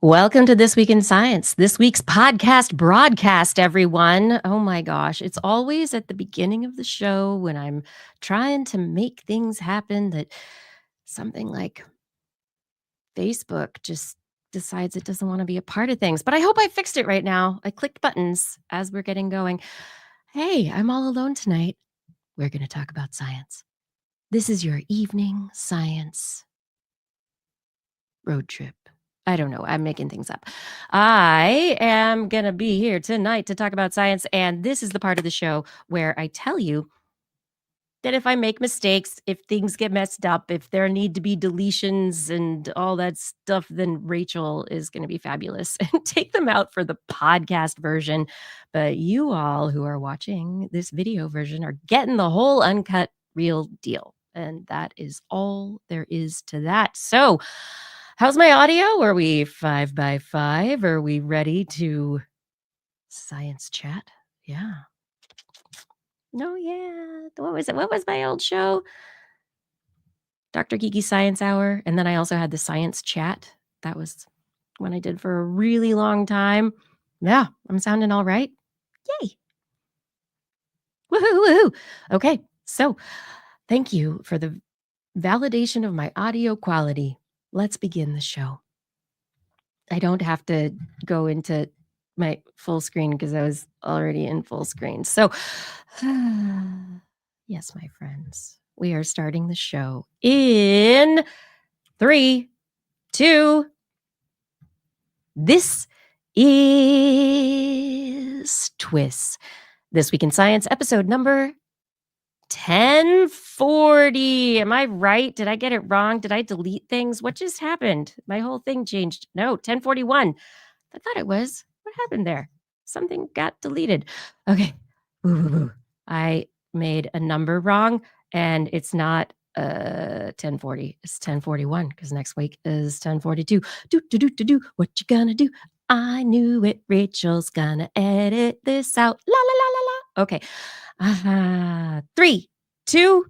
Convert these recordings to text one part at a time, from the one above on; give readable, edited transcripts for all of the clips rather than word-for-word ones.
Welcome to This Week in Science, this week's podcast broadcast, everyone. Oh my gosh, it's always at the beginning of the show when I'm trying to make things happen that something like Facebook just decides it doesn't want to be a part of things. But I hope I fixed it right now. I clicked buttons as we're getting going. Hey, I'm all alone tonight. We're going to talk about science. This is your evening science road trip. I don't know. I'm making things up. I am going to be here tonight to talk about science. And this is the part of the show where I tell you that if I make mistakes, if things get messed up, if there need to be deletions and all that stuff, then Rachel is going to be fabulous and take them out for the podcast version. But you all who are watching this video version are getting the whole uncut real deal. And that is all there is to that. So, how's my audio? Are we 5 by 5? Are we ready to science chat? Yeah. No, yeah. What was it? What was my old show? Dr. Geeky Science Hour. And then I also had the science chat. That was one I did for a really long time. Yeah, I'm sounding all right. Yay. Woohoo, woohoo. Okay, so thank you for the validation of my audio quality. Let's begin the show. I don't have to go into my full screen because I was already in full screen. So, yes, my friends, we are starting the show in 3, 2. This is TWIS. This Week in Science, episode number 1040. Am I right? Did I get it wrong? Did I delete things? What just happened? My whole thing changed. No, 1041. I thought it was. What happened there? Something got deleted. Okay. Ooh. I made a number wrong and it's not 1040. It's 1041 because next week is 1042. Do. What you gonna do? I knew it. Rachel's gonna edit this out. La la la la la. Okay. 3, 2.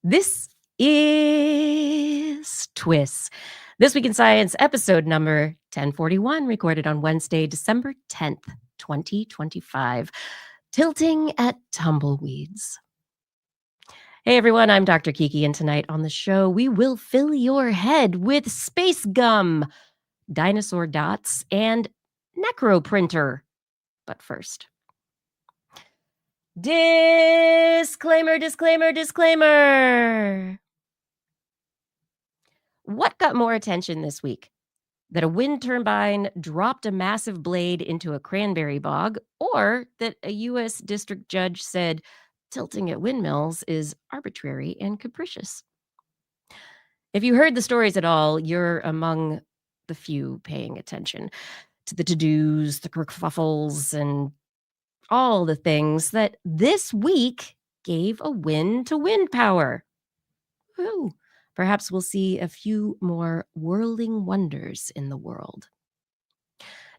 This is TWIS. This Week in Science, episode number 1041, recorded on Wednesday, December 10th, 2025. Tilting at Tumbleweeds. Hey everyone, I'm Dr. Kiki, and tonight on the show, we will fill your head with space gum, dinosaur dots, and necroprinter. But first, disclaimer. What got more attention this week? That a wind turbine dropped a massive blade into a cranberry bog, or that a U.S. district judge said tilting at windmills is arbitrary and capricious? If you heard the stories at all, you're among the few paying attention to the to-dos, the kerfuffles, and all the things that this week gave a win to wind power. Woo. Perhaps we'll see a few more whirling wonders in the world.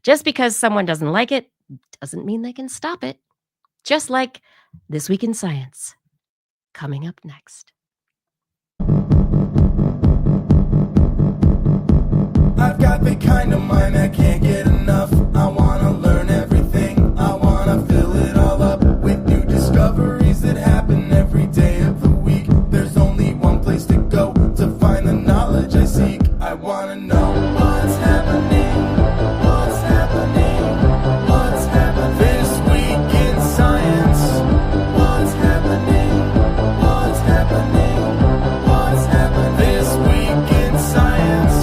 Just because someone doesn't like it doesn't mean they can stop it. Just like This Week in Science, coming up next. I've got the kind of mind I can't get enough. I want to learn everything. I want to fill it all up with new discoveries that happen every day of the week. There's only one place to go to find the knowledge I seek. I want to know what's happening. What's happening? What's happening this week in science? What's happening? What's happening? What's happening this week in science?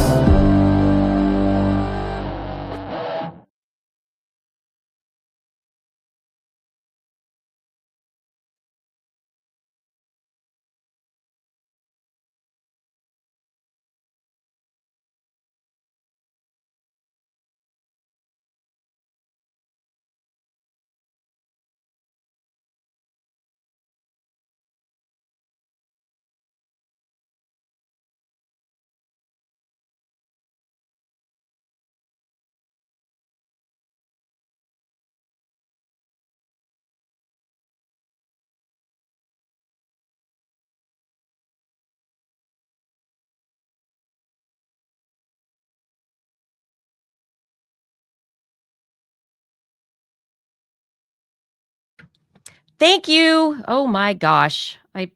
Thank you. Oh my gosh. I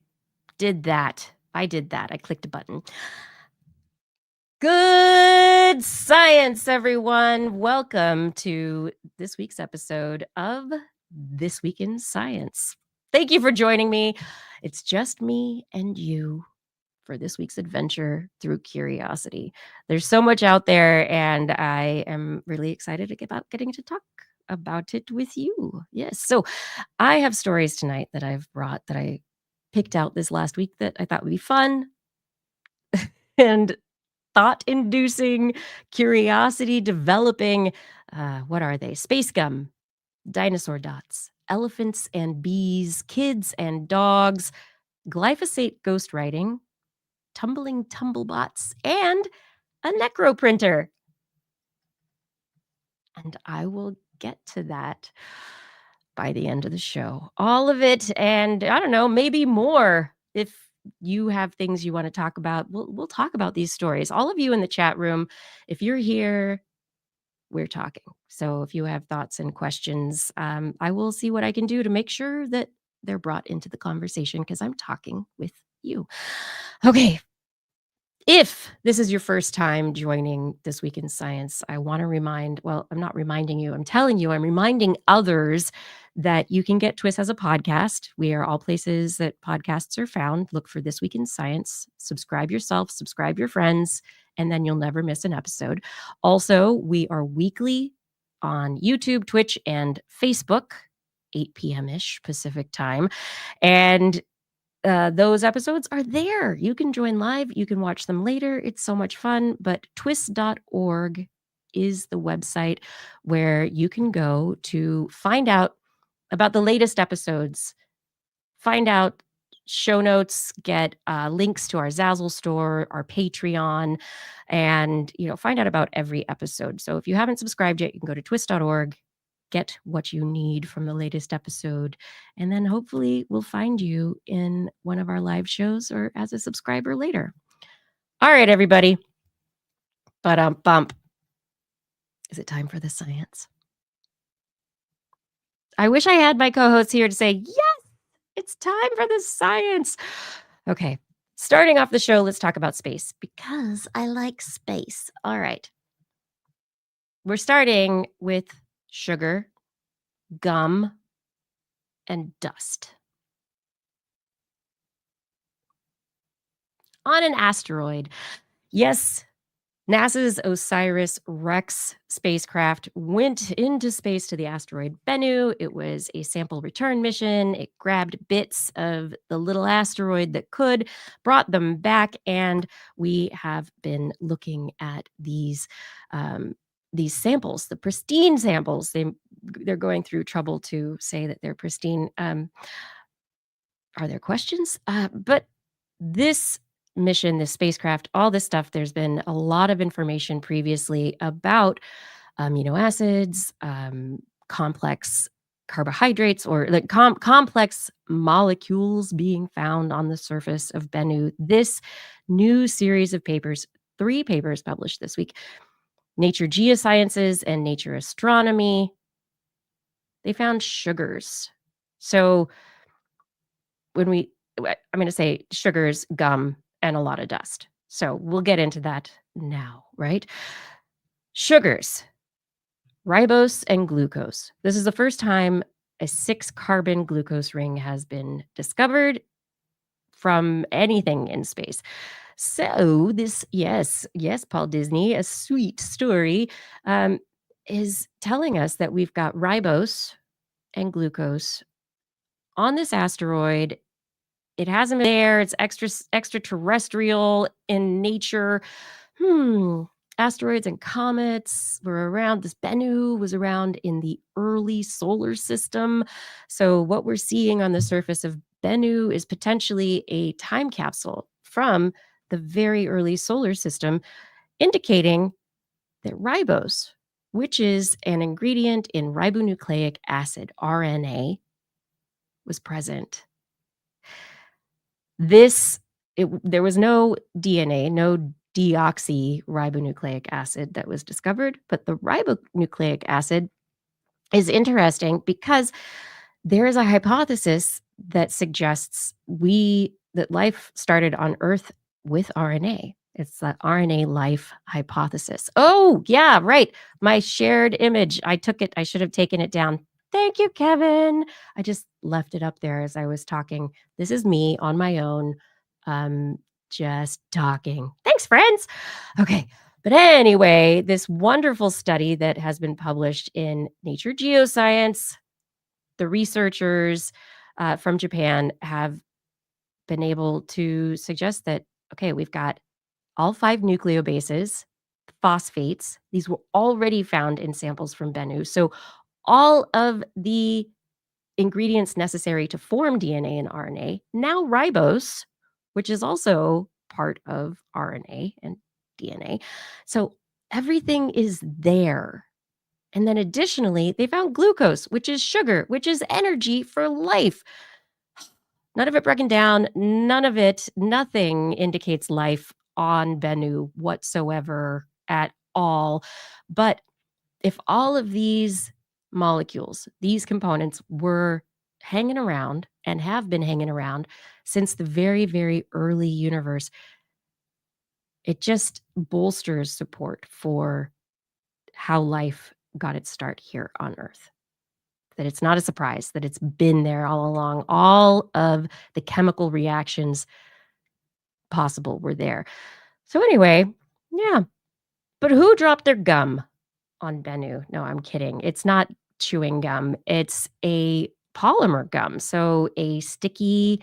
did that. I clicked a button. Good science, everyone. Welcome to this week's episode of This Week in Science. Thank you for joining me. It's just me and you for this week's adventure through curiosity. There's so much out there, and I am really excited about getting to talk about it with you. Yes. So I have stories tonight that I've brought that I picked out this last week that I thought would be fun and thought inducing, curiosity developing. What are they? Space gum, dinosaur dots, elephants and bees, kids and dogs, glyphosate ghostwriting, tumbling tumblebots, and a necro printer. And I will get to that by the end of the show. All of it, and I don't know, maybe more. If you have things you want to talk about, we'll talk about these stories. All of you in the chat room, if you're here, we're talking. So if you have thoughts and questions, I will see what I can do to make sure that they're brought into the conversation because I'm talking with you. Okay, if this is your first time joining This Week in Science, I want to I'm not reminding you, I'm telling you, I'm reminding others that you can get TWIS as a podcast. We are all places that podcasts are found. Look for This Week in Science, subscribe yourself, subscribe your friends, and then you'll never miss an episode. Also, we are weekly on YouTube, Twitch, and Facebook, 8 p.m. ish Pacific time. And those episodes are there. You can join live. You can watch them later. It's so much fun. But twis.org is the website where you can go to find out about the latest episodes, find out show notes, get links to our Zazzle store, our Patreon, and find out about every episode. So if you haven't subscribed yet, you can go to twis.org, get what you need from the latest episode, and then hopefully we'll find you in one of our live shows or as a subscriber later. All right, everybody. Bump. Is it time for the science? I wish I had my co-hosts here to say, yes, it's time for the science. Okay, starting off the show, let's talk about space because I like space. All right. We're starting with sugar, gum, and dust. On an asteroid. Yes, NASA's OSIRIS-REx spacecraft went into space to the asteroid Bennu. It was a sample return mission. It grabbed bits of the little asteroid that could, brought them back, and we have been looking at these samples, the pristine samples. They're going through trouble to say that they're pristine. Are there questions? But this mission, this spacecraft, all this stuff, there's been a lot of information previously about amino acids, complex carbohydrates, or like complex molecules being found on the surface of Bennu. This new series of papers, 3 papers published this week, Nature Geosciences and Nature Astronomy, they found sugars. So I'm going to say sugars, gum, and a lot of dust. So we'll get into that now, right? Sugars, ribose and glucose. This is the first time a 6-carbon glucose ring has been discovered from anything in space. So this, yes, Paul Disney, a sweet story, is telling us that we've got ribose and glucose on this asteroid. It hasn't been there. It's extraterrestrial in nature. Asteroids and comets were around. This Bennu was around in the early solar system. So what we're seeing on the surface of Bennu is potentially a time capsule from the very early solar system, indicating that ribose, which is an ingredient in ribonucleic acid, RNA, was present. There was no DNA, no deoxyribonucleic acid that was discovered, but the ribonucleic acid is interesting because there is a hypothesis that suggests that life started on Earth with RNA. It's the RNA life hypothesis. Oh, yeah, right. My shared image. I took it. I should have taken it down. Thank you, Kevin. I just left it up there as I was talking. This is me on my own, just talking. Thanks, friends. Okay. But anyway, this wonderful study that has been published in Nature Geoscience, the researchers from Japan have been able to suggest that, okay, we've got all 5 nucleobases, phosphates. These were already found in samples from Bennu. So all of the ingredients necessary to form DNA and RNA, now ribose, which is also part of RNA and DNA. So everything is there. And then additionally, they found glucose, which is sugar, which is energy for life. None of it broken down, nothing indicates life on Bennu whatsoever at all. But if all of these molecules, these components were hanging around and have been hanging around since the very, very early universe, it just bolsters support for how life got its start here on Earth. That it's not a surprise, that it's been there all along. All of the chemical reactions possible were there. So anyway, yeah. But who dropped their gum on Bennu? No, I'm kidding. It's not chewing gum. It's a polymer gum. So a sticky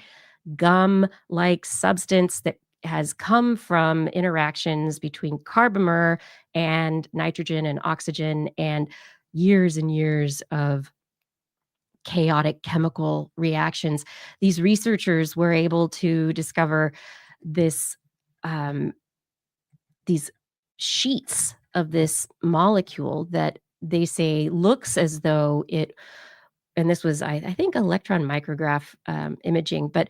gum-like substance that has come from interactions between carbomer and nitrogen and oxygen and years of chaotic chemical reactions. These researchers were able to discover this um, these sheets of this molecule that they say looks as though it, and this was I think electron micrograph imaging, but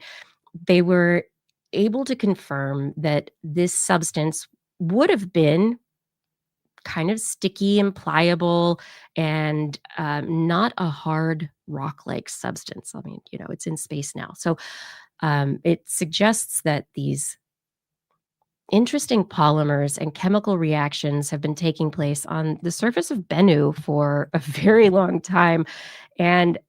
they were able to confirm that this substance would have been kind of sticky and pliable and not a hard rock-like substance. I mean, it's in space now. So it suggests that these interesting polymers and chemical reactions have been taking place on the surface of Bennu for a very long time. And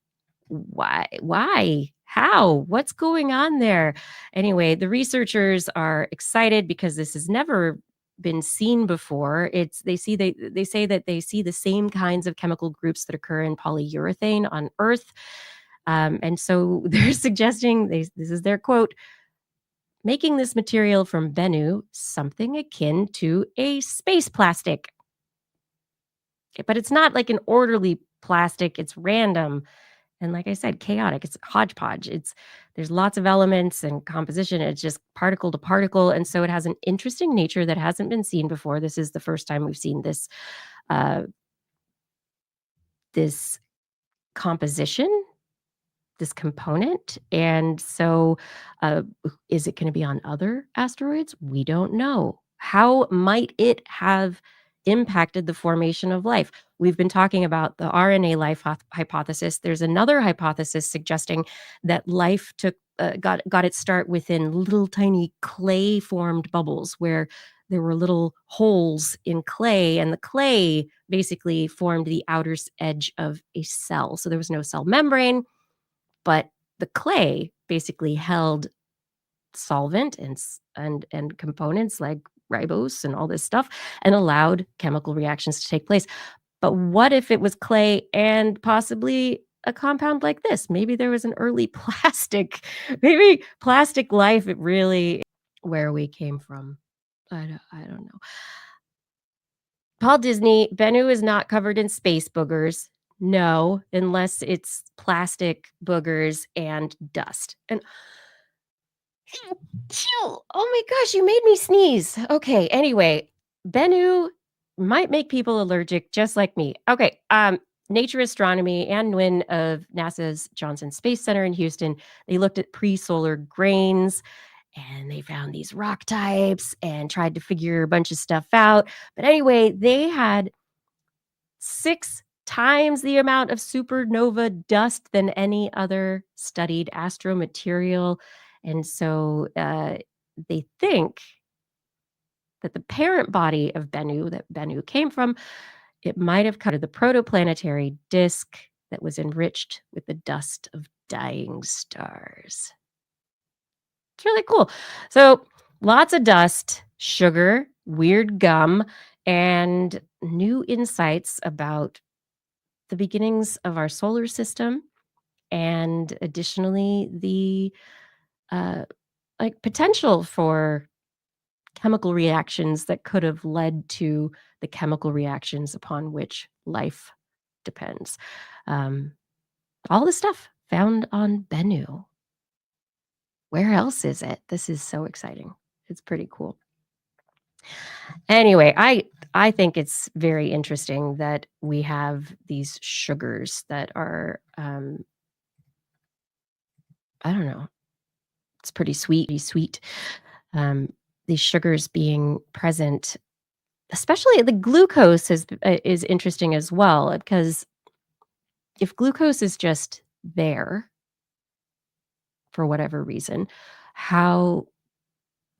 why? Why? How? What's going on there? Anyway, the researchers are excited because this has never been seen before. They say that they see the same kinds of chemical groups that occur in polyurethane on Earth. And so they're suggesting, this is their quote, making this material from Bennu something akin to a space plastic. But it's not like an orderly plastic, it's random. And like I said, chaotic. It's hodgepodge. There's lots of elements and composition. It's just particle to particle. And so it has an interesting nature that hasn't been seen before. This is the first time we've seen uh, this composition, this component. And so is it going to be on other asteroids? We don't know. How might it have impacted the formation of life? We've been talking about the RNA life hypothesis. There's another hypothesis suggesting that life got its start within little tiny clay formed bubbles where there were little holes in clay, and the clay basically formed the outer edge of a cell. So there was no cell membrane, but the clay basically held solvent and components like ribose and all this stuff and allowed chemical reactions to take place. But what if it was clay and possibly a compound like this? Maybe there was an early plastic, maybe plastic life. It really where we came from. I don't know. Paul Disney, Bennu is not covered in space boogers. No, unless it's plastic boogers and dust. And oh my gosh, you made me sneeze. Okay, anyway, Bennu might make people allergic just like me. Okay, Nature Astronomy and Nguyen of NASA's Johnson Space Center in Houston, they looked at pre-solar grains and they found these rock types and tried to figure a bunch of stuff out. But anyway, they had 6 times the amount of supernova dust than any other studied astromaterial. And so they think that the parent body of Bennu, that Bennu came from, it might have covered the protoplanetary disk that was enriched with the dust of dying stars. It's really cool. So, lots of dust, sugar, weird gum, and new insights about the beginnings of our solar system, and additionally, the uh, like potential for chemical reactions that could have led to the chemical reactions upon which life depends. Um, all this stuff found on Bennu. Where else is it? This is so exciting. It's pretty cool. Anyway, I think it's very interesting that we have these sugars that are I don't know. It's pretty sweet. Um, these sugars being present, especially the glucose is interesting as well, because if glucose is just there for whatever reason, how,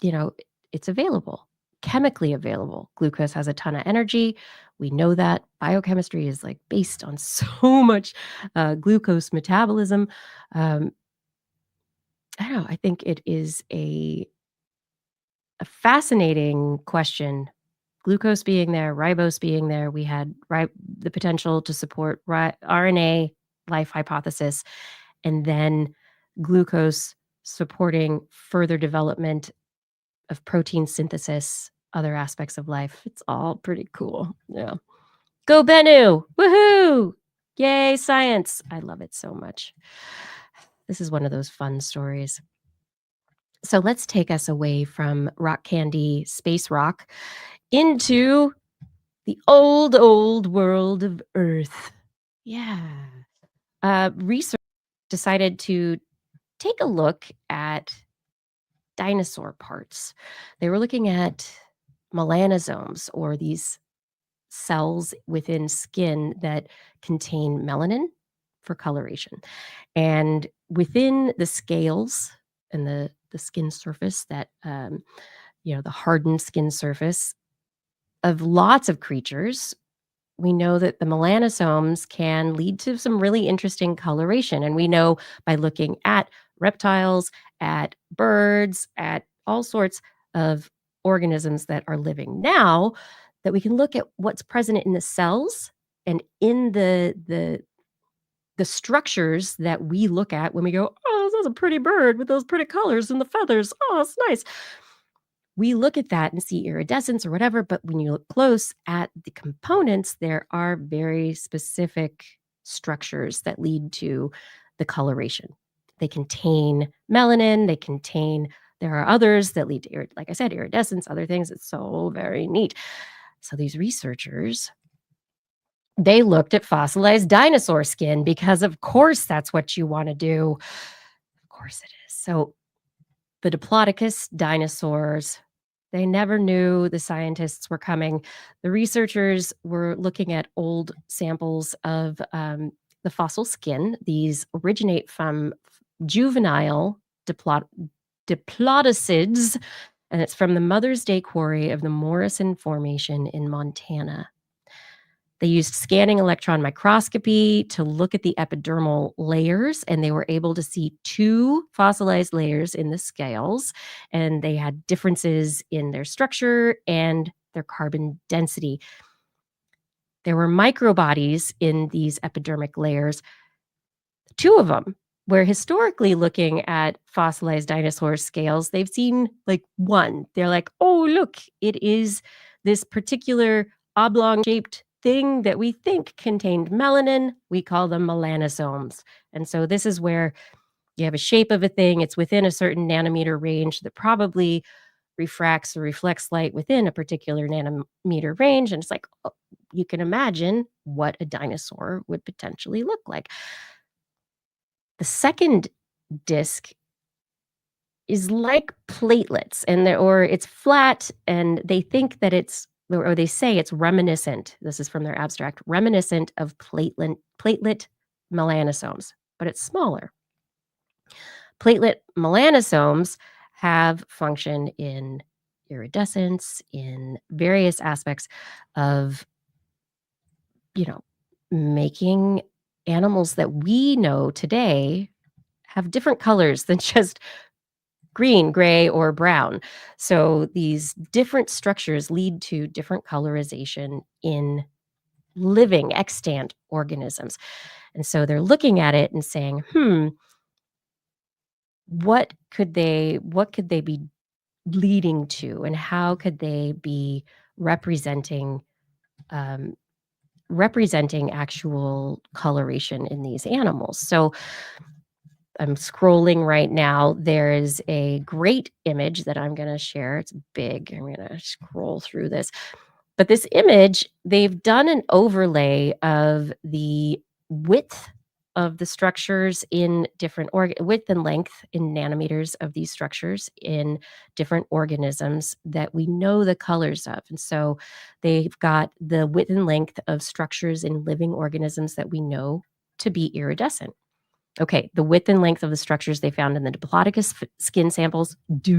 you know, it's available, chemically available. Glucose has a ton of energy. We know that biochemistry is like based on so much glucose metabolism. Um, I don't know. I think it is a fascinating question. Glucose being there, ribose being there, we had the potential to support RNA life hypothesis, and then glucose supporting further development of protein synthesis, other aspects of life. It's all pretty cool. Yeah. Go Bennu! Woohoo! Yay, science. I love it so much. This is one of those fun stories. So let's take us away from rock candy, space rock, into the old world of Earth. Yeah. Research decided to take a look at dinosaur parts. They were looking at melanosomes, or these cells within skin that contain melanin for coloration. And within the scales and the skin surface, that the hardened skin surface of lots of creatures, we know that the melanosomes can lead to some really interesting coloration. And we know by looking at reptiles, at birds, at all sorts of organisms that are living now, that we can look at what's present in the cells and in the structures that we look at when we go, oh, that's a pretty bird with those pretty colors and the feathers. Oh, it's nice. We look at that and see iridescence or whatever, but when you look close at the components, there are very specific structures that lead to the coloration. They contain melanin, there are others that lead to, like I said, iridescence, other things. It's so very neat. So these researchers, they looked at fossilized dinosaur skin because, of course, that's what you want to do. Of course it is. So the Diplodocus dinosaurs, they never knew the scientists were coming. The researchers were looking at old samples of the fossil skin. These originate from juvenile diplodocids, and it's from the Mother's Day quarry of the Morrison Formation in Montana. They used scanning electron microscopy to look at the epidermal layers, and they were able to see two fossilized layers in the scales, and they had differences in their structure and their carbon density. There were microbodies in these epidermic layers, two of them, where historically looking at fossilized dinosaur scales, they've seen like one. They're like, oh, look, it is this particular oblong shaped thing that we think contained melanin. We call them melanosomes. And so this is where you have a shape of a thing, it's within a certain nanometer range that probably refracts or reflects light within a particular nanometer range. And it's like, oh, you can imagine what a dinosaur would potentially look like. The second disc is like platelets, or it's flat, and they think that it's or they say it's reminiscent, this is from their abstract, reminiscent of platelet melanosomes, but it's smaller. Platelet melanosomes have function in iridescence, in various aspects of, you know, making animals that we know today have different colors than just green, gray, or brown. So these different structures lead to different colorization in living extant organisms. And so they're looking at it and saying, what could they be leading to, and how could they be representing um, representing actual coloration in these animals? So I'm scrolling right now. There is a great image that I'm going to share. It's big. I'm going to scroll through this. But this image, they've done an overlay of the width of the structures in different width and length in nanometers of these structures in different organisms that we know the colors of. And so they've got the width and length of structures in living organisms that we know to be iridescent. Okay, the width and length of the structures they found in the Diplodocus skin samples they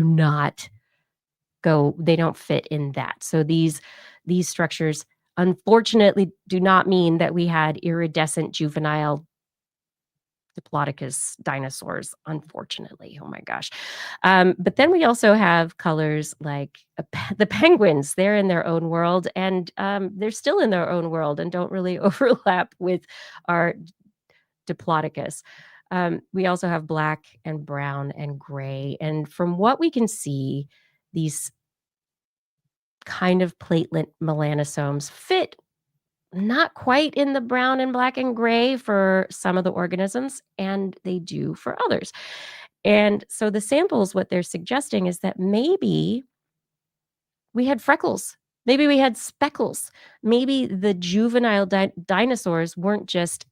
don't fit in that. So these structures unfortunately do not mean that we had iridescent juvenile Diplodocus dinosaurs, unfortunately. Oh my gosh. But then we also have colors like the penguins. They're in their own world, and they're still in their own world and don't really overlap with our Diplodocus. We also have black and brown and gray. And from what we can see, these kind of platelet melanosomes fit not quite in the brown and black and gray for some of the organisms, and they do for others. And so the samples, what they're suggesting is that maybe we had freckles. Maybe we had speckles. Maybe the juvenile dinosaurs weren't just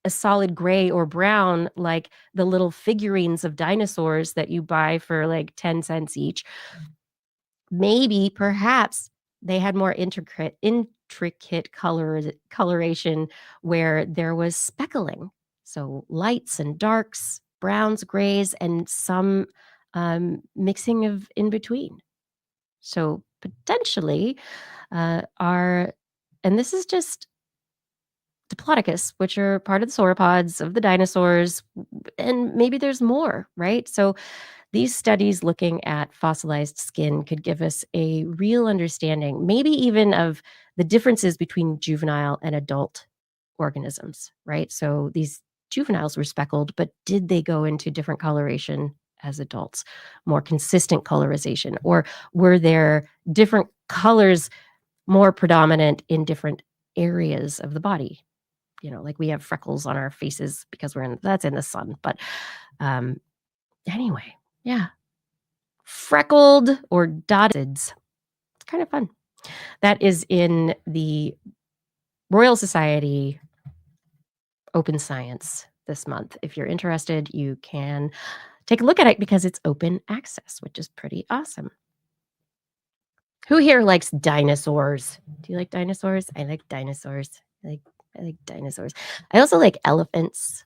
a solid gray or brown like the little figurines of dinosaurs that you buy for like 10 cents each. Maybe, perhaps, they had more intricate coloration where there was speckling. So lights and darks, browns, grays, and some mixing of in between. So potentially, our and this is just Diplodocus, which are part of the sauropods of the dinosaurs, and maybe there's more, right? So these studies looking at fossilized skin could give us a real understanding, maybe even of the differences between juvenile and adult organisms, right? So these juveniles were speckled, but did they go into different coloration as adults, more consistent colorization? Or were there different colors more predominant in different areas of the body? Like we have freckles on our faces because that's in the sun. But anyway, yeah. Freckled or dotted. It's kind of fun. That is in the Royal Society Open Science this month. If you're interested, you can take a look at it because it's open access, which is pretty awesome. Who here likes dinosaurs? Do you like dinosaurs? I like dinosaurs. I like dinosaurs. I also like elephants.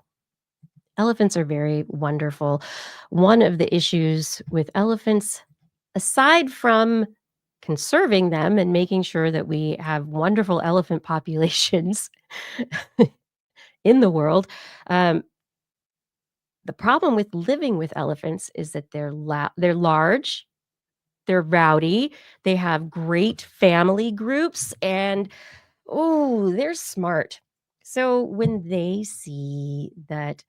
Elephants are very wonderful. One of the issues with elephants, aside from conserving them and making sure that we have wonderful elephant populations in the world, the problem with living with elephants is that they're large, they're rowdy, they have great family groups, and they're smart. So when they see that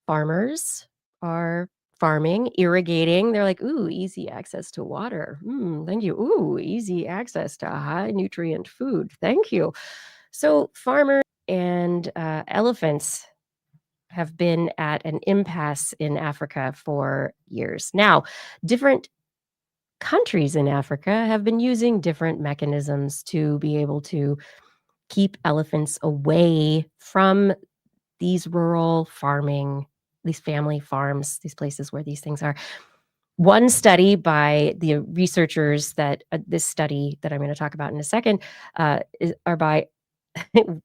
farmers are farming, irrigating, they're like, "Ooh, easy access to water. Thank you. Ooh, easy access to high nutrient food. Thank you." So farmers and elephants have been at an impasse in Africa for years. Now, different countries in Africa have been using different mechanisms to be able to keep elephants away from these rural farming, these family farms, these places where these things are. One study by the researchers that this study that I'm going to talk about in a second are by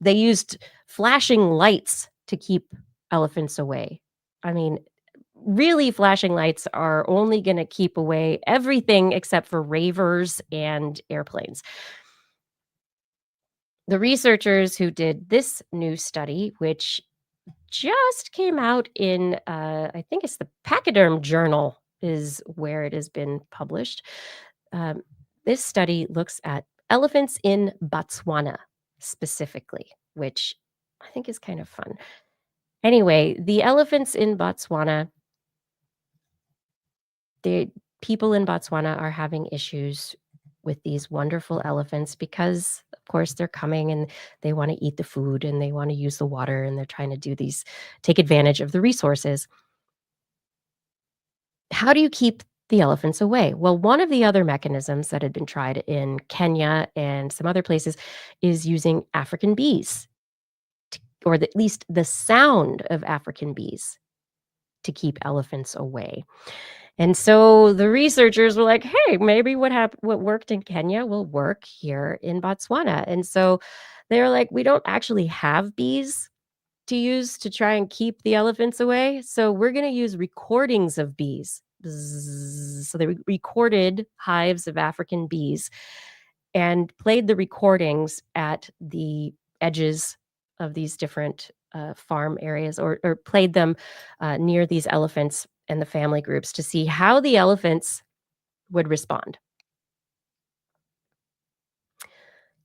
they used flashing lights to keep elephants away. I mean, really, flashing lights are only going to keep away everything except for ravers and airplanes. The researchers who did this new study, which just came out in, I think it's the Pachyderm Journal, is where it has been published. Um, this study looks at elephants in Botswana specifically, which I think is kind of fun. Anyway, the elephants in Botswana, the people in Botswana are having issues with these wonderful elephants because, of course, they're coming and they want to eat the food and they want to use the water and they're trying to do these, take advantage of the resources. How do you keep the elephants away? Well, one of the other mechanisms that had been tried in Kenya and some other places is using African bees, or at least the sound of African bees to keep elephants away. And so the researchers were like, "Hey, maybe what worked in Kenya will work here in Botswana." And so they were like, "We don't actually have bees to use to try and keep the elephants away, so we're gonna use recordings of bees." Bzzz. So they recorded hives of African bees and played the recordings at the edges of these different, farm areas, or played them, near these elephants and the family groups to see how the elephants would respond.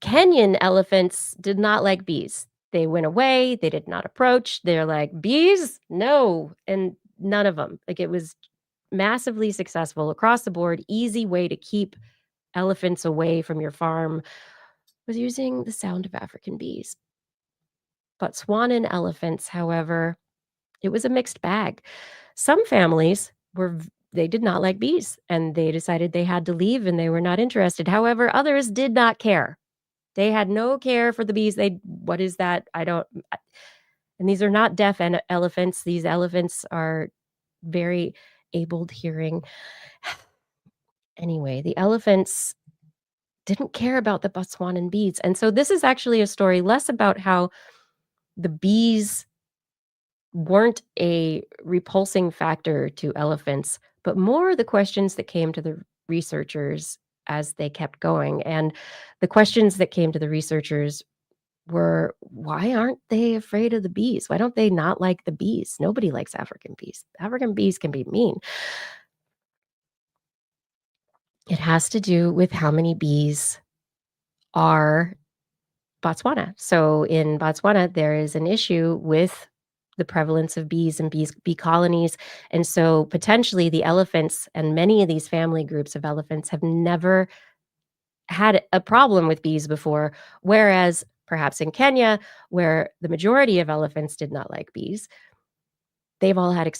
Kenyan elephants did not like bees. They went away, they did not approach. They're like, "Bees? No." And none of them. Like, it was massively successful across the board, easy way to keep elephants away from your farm was using the sound of African bees. Botswanan elephants, however, it was a mixed bag. Some families they did not like bees and they decided they had to leave and they were not interested. However, others did not care. They had no care for the bees. What is that? I don't and these are not deaf elephants. These elephants are very able hearing. Anyway, the elephants didn't care about the Botswanan bees. And so this is actually a story less about how the bees weren't a repulsing factor to elephants, but more the questions that came to the researchers as they kept going. And the questions that came to the researchers were, why aren't they afraid of the bees? Why don't they not like the bees? Nobody likes African bees. African bees can be mean. It has to do with how many bees are Botswana. So in Botswana, there is an issue with the prevalence of bees and bee colonies. And so potentially the elephants and many of these family groups of elephants have never had a problem with bees before. Whereas perhaps in Kenya, where the majority of elephants did not like bees, they've all had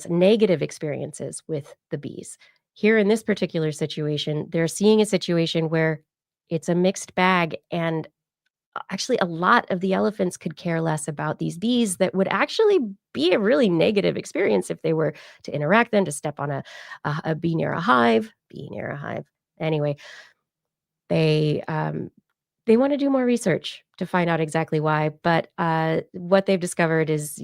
negative experiences with the bees. Here in this particular situation, they're seeing a situation where it's a mixed bag and actually a lot of the elephants could care less about these bees that would actually be a really negative experience if they were to interact them, to step on a bee near a hive, Anyway, they, um, they wanna do more research to find out exactly why, but, what they've discovered is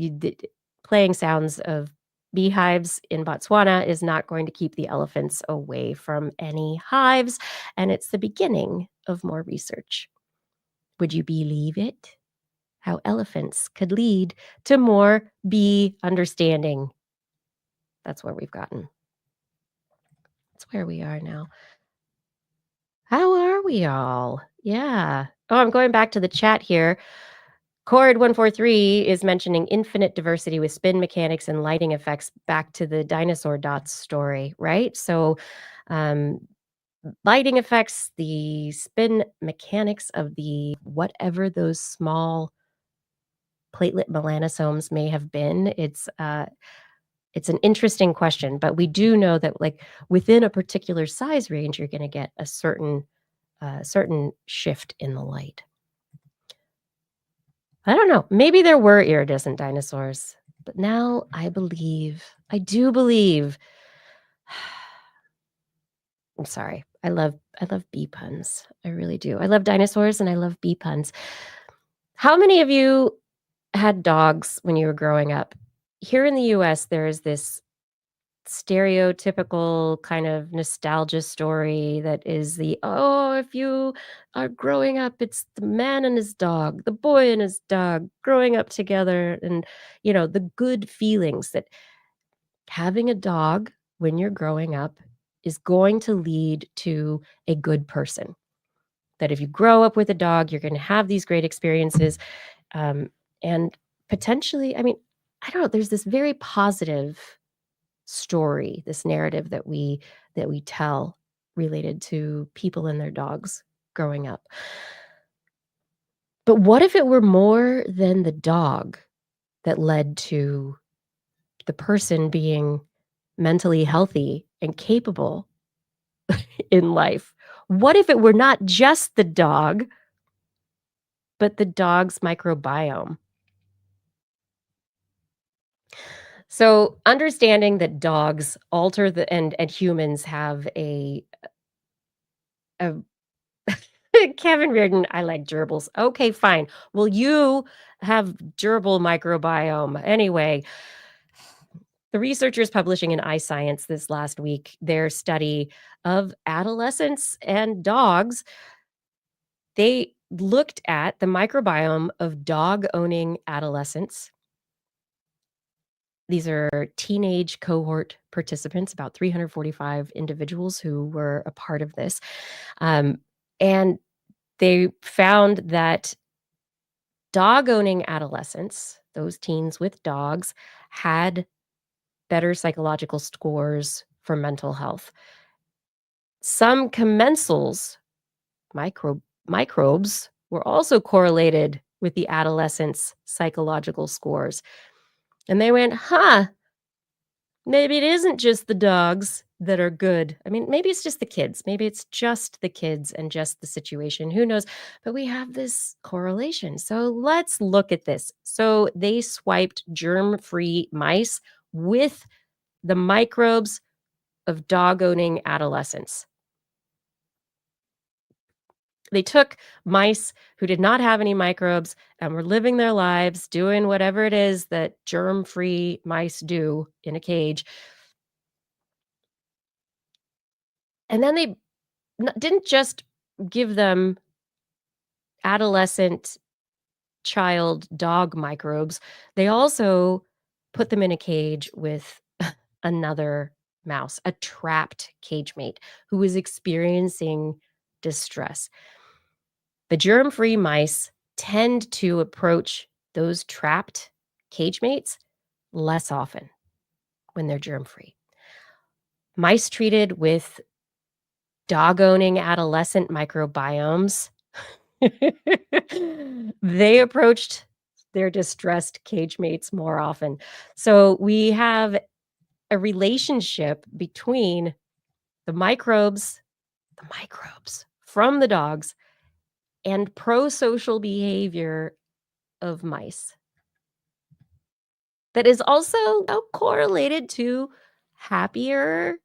playing sounds of beehives in Botswana is not going to keep the elephants away from any hives, and it's the beginning of more research. Would you believe it? How elephants could lead to more bee understanding. That's where we've gotten. That's where we are now. How are we all? Yeah. Oh, I'm going back to the chat here. Cord143 is mentioning infinite diversity with spin mechanics and lighting effects back to the dinosaur dots story, right? So, um, lighting effects, the spin mechanics of the whatever those small platelet melanosomes may have been. It's an interesting question, but we do know that, like, within a particular size range, you're gonna get a certain shift in the light. I don't know, maybe there were iridescent dinosaurs, but now I do believe I'm sorry. I love bee puns. I really do. I love dinosaurs and I love bee puns. How many of you had dogs when you were growing up? Here in the US, there is this stereotypical kind of nostalgia story that is oh, if you are growing up, it's the man and his dog, the boy and his dog growing up together, and, the good feelings that having a dog when you're growing up is going to lead to a good person. That if you grow up with a dog, you're going to have these great experiences. Um, and potentially, I mean, I don't know, there's this very positive story, this narrative that we tell related to people and their dogs growing up. But what if it were more than the dog that led to the person being mentally healthy and capable in life? What if it were not just the dog, but the dog's microbiome? So, understanding that dogs alter the and humans have a Kevin Reardon, I like gerbils. Okay, fine. Well, you have gerbil microbiome. Anyway, the researchers publishing in iScience this last week their study of adolescents and dogs. They looked at the microbiome of dog-owning adolescents. These are teenage cohort participants, about 345 individuals who were a part of this. And they found that dog-owning adolescents, those teens with dogs, had better psychological scores for mental health. Some commensals, microbes, were also correlated with the adolescents' psychological scores. And they went, huh, maybe it isn't just the dogs that are good. I mean, maybe it's just the kids. Maybe it's just the kids and just the situation. Who knows? But we have this correlation. So let's look at this. So they swiped germ free mice with the microbes of dog owning adolescents. They took mice who did not have any microbes and were living their lives doing whatever it is that germ free mice do in a cage. And then they didn't just give them adolescent child dog microbes, they also put them in a cage with another mouse, a trapped cage mate who was experiencing distress. The germ-free mice tend to approach those trapped cage mates less often when they're germ-free. Mice treated with dog-owning adolescent microbiomes, they approached their distressed cage mates more often. So we have a relationship between the microbes from the dogs and pro-social behavior of mice that is also correlated to happier,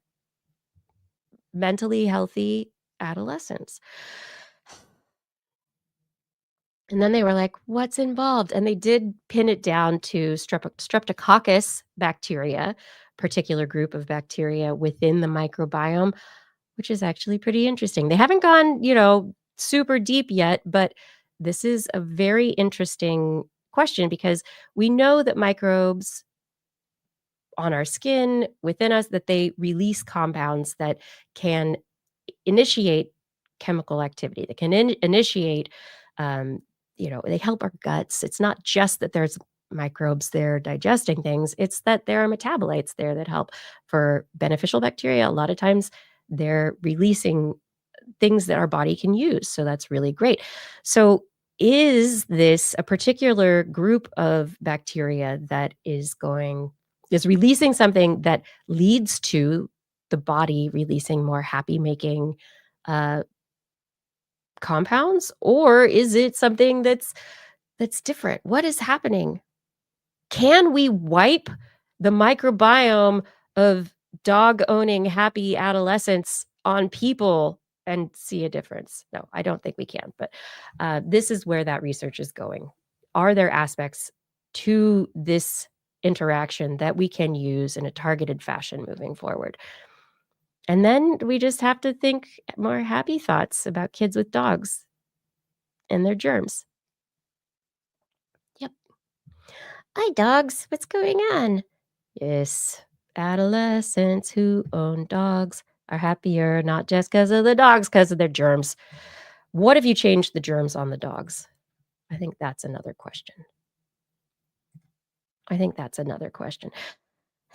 mentally healthy adolescents. And then they were like, "What's involved?" And they did pin it down to streptococcus bacteria, particular group of bacteria within the microbiome, which is actually pretty interesting. They haven't gone, super deep yet, but this is a very interesting question because we know that microbes on our skin, within us, that they release compounds that can initiate chemical activity, that can initiate, um, they help our guts. It's not just that there's microbes there digesting things, it's that there are metabolites there that help for beneficial bacteria. A lot of times they're releasing things that our body can use. So that's really great. So is this a particular group of bacteria that is releasing something that leads to the body releasing more happy making uh, compounds, or is it something that's different? What is happening? Can we wipe the microbiome of dog owning happy adolescents on people and see a difference? No, I don't think we can, but this is where that research is going. Are there aspects to this interaction that we can use in a targeted fashion moving forward? And then we just have to think more happy thoughts about kids with dogs and their germs. Yep. Hi, dogs. What's going on? Yes, adolescents who own dogs are happier, not just because of the dogs, because of their germs. What if you changed the germs on the dogs? I think that's another question. I think that's another question.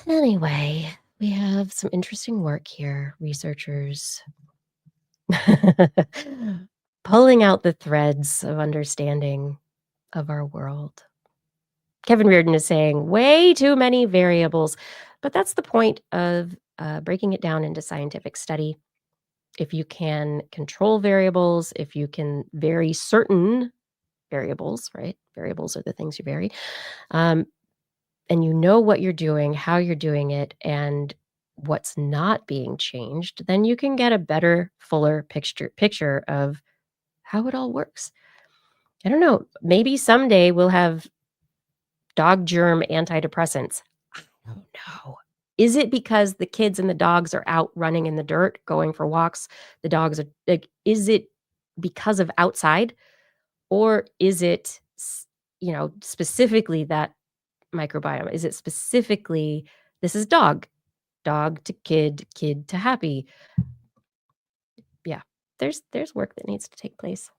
Anyway, we have some interesting work here, researchers pulling out the threads of understanding of our world. Kevin Reardon is saying way too many variables, but that's the point of breaking it down into scientific study. If you can control variables, if you can vary certain variables, right? Variables are the things you vary. And you know what you're doing, how you're doing it, and what's not being changed, then you can get a better, fuller picture of how it all works. I don't know. Maybe someday we'll have dog germ antidepressants. I don't know. Is it because the kids and the dogs are out running in the dirt, going for walks? The dogs are like, is it because of outside? Or is it, specifically that microbiome? Is it specifically this is dog to kid to happy? Yeah. There's work that needs to take place.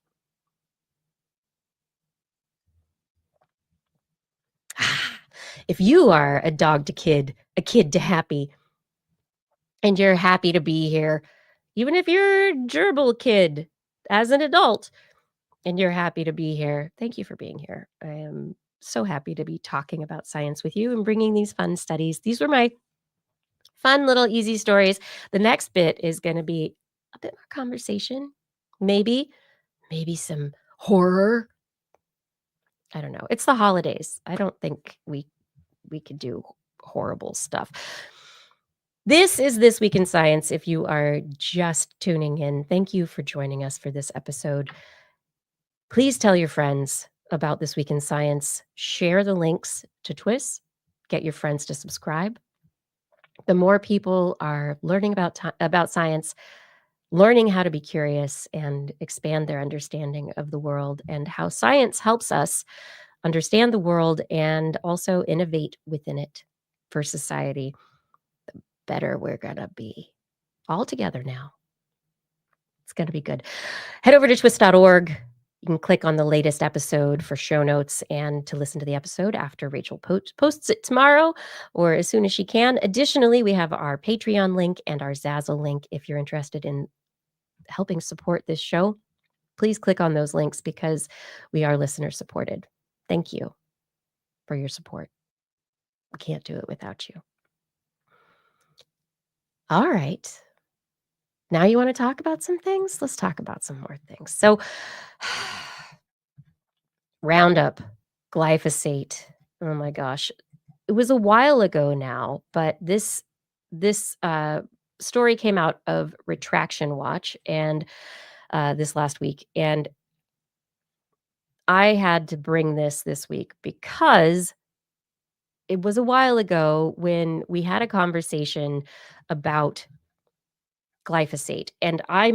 If you are a dog to kid, a kid to happy, and you're happy to be here, even if you're a gerbil kid as an adult and you're happy to be here, thank you for being here. I am so happy to be talking about science with you and bringing these fun studies. These were my fun little easy stories. The next bit is going to be a bit more conversation, maybe some horror. I don't know. It's the holidays. I don't think we could do horrible stuff. This is This Week in Science. If you are just tuning in, thank you for joining us for this episode. Please tell your friends about This Week in Science. Share the links to TWIS. Get your friends to subscribe. The more people are learning about science, learning how to be curious and expand their understanding of the world and how science helps us understand the world and also innovate within it for society, the better we're going to be all together now. It's going to be good. Head over to twist.org. You can click on the latest episode for show notes and to listen to the episode after Rachel posts it tomorrow or as soon as she can. Additionally, we have our Patreon link and our Zazzle link if you're interested in helping support this show. Please click on those links because we are listener supported. Thank you for your support. We can't do it without you. All right. Now you want to talk about some things? Let's talk about some more things. So Roundup, glyphosate. Oh my gosh. It was a while ago now, but this story came out of Retraction Watch and this last week, and I had to bring this week because it was a while ago when we had a conversation about glyphosate, and I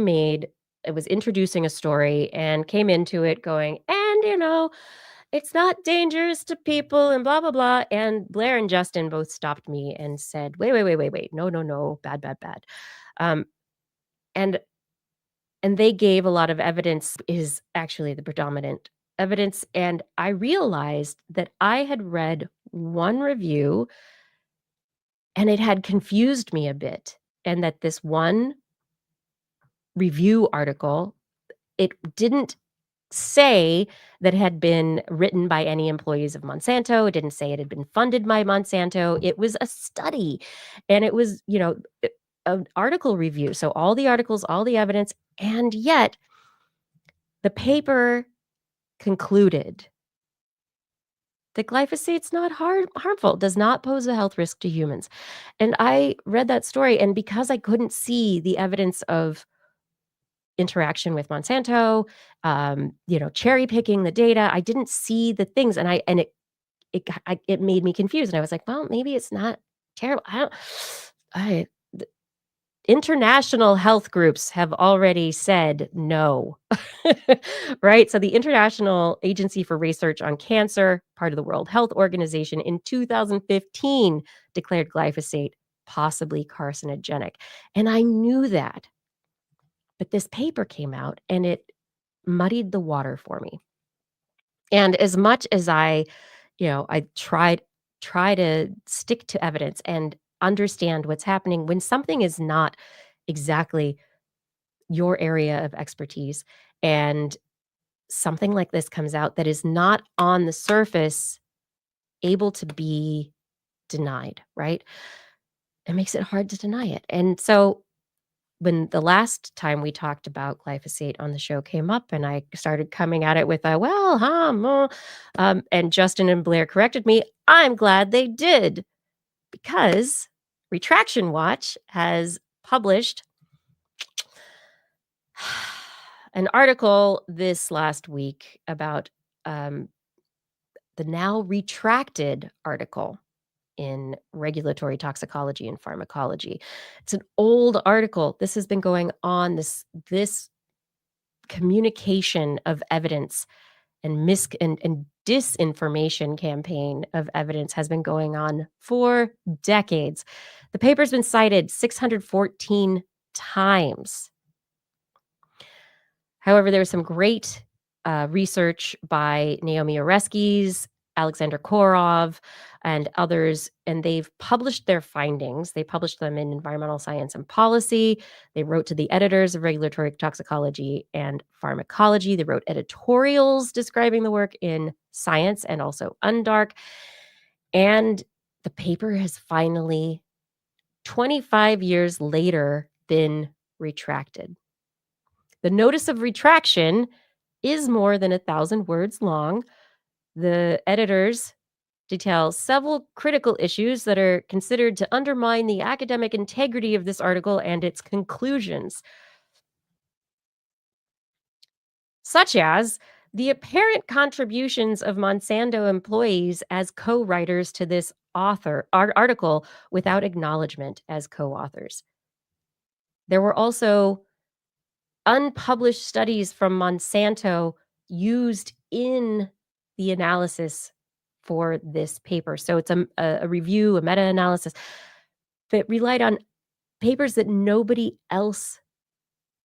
was introducing a story and came into it going, and it's not dangerous to people and blah blah blah. And Blair and Justin both stopped me and said, wait, no, bad. Um, and they gave a lot of evidence is actually the predominant evidence. And I realized that I had read one review and it had confused me a bit. And that this one review article, it didn't say that it had been written by any employees of Monsanto. It didn't say it had been funded by Monsanto. It was a study and it was, an article review. So all the articles, all the evidence, and yet the paper concluded that glyphosate's not harmful, does not pose a health risk to humans. And I read that story, and because I couldn't see the evidence of interaction with Monsanto, cherry picking the data, I didn't see the things, and it made me confused, and I was like, "Well, maybe it's not terrible." I don't I the international health groups have already said no. Right? So the International Agency for Research on Cancer, part of the World Health Organization, in 2015 declared glyphosate possibly carcinogenic, and I knew that, but this paper came out and it muddied the water for me. And as much as I try to stick to evidence and understand what's happening when something is not exactly your area of expertise and something like this comes out that is not on the surface able to be denied, right? It makes it hard to deny it. And so when the last time we talked about glyphosate on the show came up and I started coming at it with a, well, and Justin and Blair corrected me. I'm glad they did because Retraction Watch has published an article this last week about um, the now retracted article in regulatory toxicology and pharmacology. It's an old article. This has been going on, this communication of evidence and and disinformation campaign of evidence has been going on for decades. The paper's been cited 614 times. However, there was some great research by Naomi Oreskes, Alexander Korov, and others, and they've published their findings. They published them in Environmental Science and Policy. They wrote to the editors of Regulatory Toxicology and Pharmacology. They wrote editorials describing the work in Science and also Undark. And the paper has finally, 25 years later, been retracted. The notice of retraction is more than 1,000 words long. The editors detail several critical issues that are considered to undermine the academic integrity of this article and its conclusions, such as the apparent contributions of Monsanto employees as co-writers to this article without acknowledgement as co-authors. There were also unpublished studies from Monsanto used in the analysis for this paper. So it's a review, a meta-analysis that relied on papers that nobody else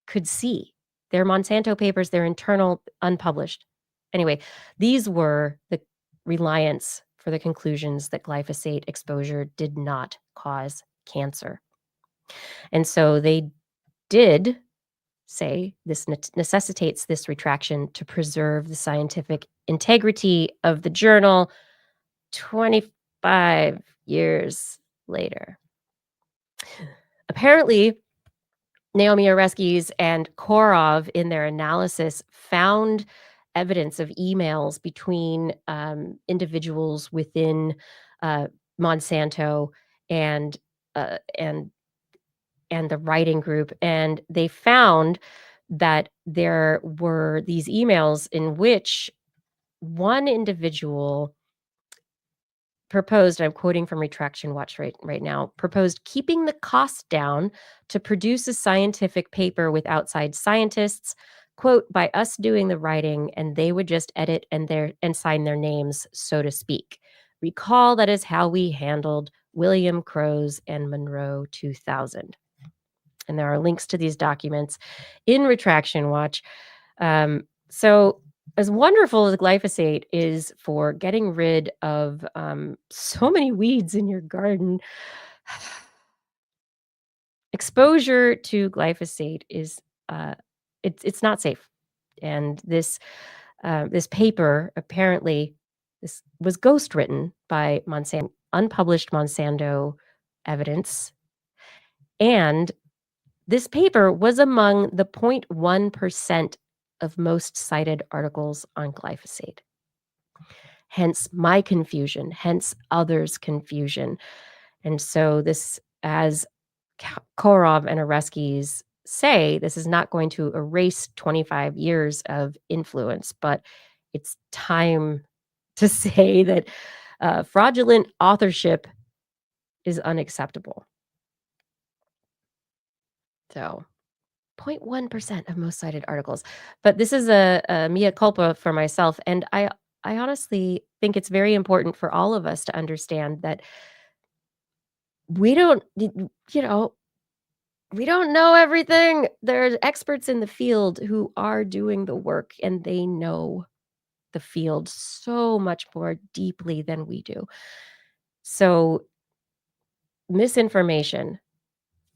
could see. They're Monsanto papers, they're internal, unpublished. Anyway, these were the reliance for the conclusions that glyphosate exposure did not cause cancer. And so they did say this necessitates this retraction to preserve the scientific integrity of the journal 25 years later. Apparently, Naomi Oreskes and Korov in their analysis found evidence of emails between individuals within Monsanto and uh, and and the writing group, and they found that there were these emails in which one individual proposed, I'm quoting from Retraction Watch right now, proposed keeping the cost down to produce a scientific paper with outside scientists, quote, by us doing the writing and they would just edit and sign their names, so to speak. Recall that is how we handled William Crowes and Monroe 2000. And there are links to these documents in Retraction Watch. So as wonderful as glyphosate is for getting rid of so many weeds in your garden, exposure to glyphosate is it's not safe. And this paper apparently this was ghost written by Monsanto, unpublished Monsanto evidence, and this paper was among the 0.1% of most cited articles on glyphosate. hence my confusion, hence others' confusion. And so this, as Korov and Oreskes say, this is not going to erase 25 years of influence, but it's time to say that fraudulent authorship is unacceptable. So 0.1% of most cited articles. But this is a mea culpa for myself. And I honestly think it's very important for all of us to understand that we don't, you know, we don't know everything. There's experts in the field who are doing the work and they know the field so much more deeply than we do. So, misinformation.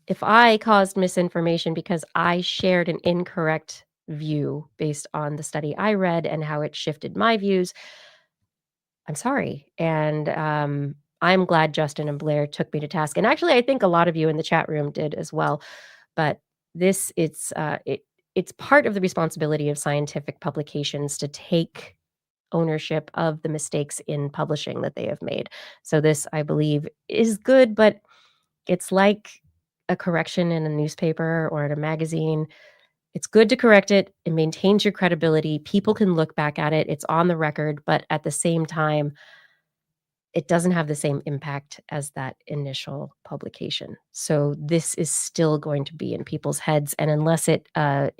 If I caused misinformation because I shared an incorrect view based on the study I read and how it shifted my views, I'm sorry. And I'm glad Justin and Blair took me to task. And actually, I think a lot of you in the chat room did as well. But this, it's part of the responsibility of scientific publications to take ownership of the mistakes in publishing that they have made. So this, I believe, is good, but it's like a correction in a newspaper or in a magazine. It's good to correct it. It maintains your credibility. People can look back at it. It's on the record, but at the same time, it doesn't have the same impact as that initial publication. So this is still going to be in people's heads, and unless it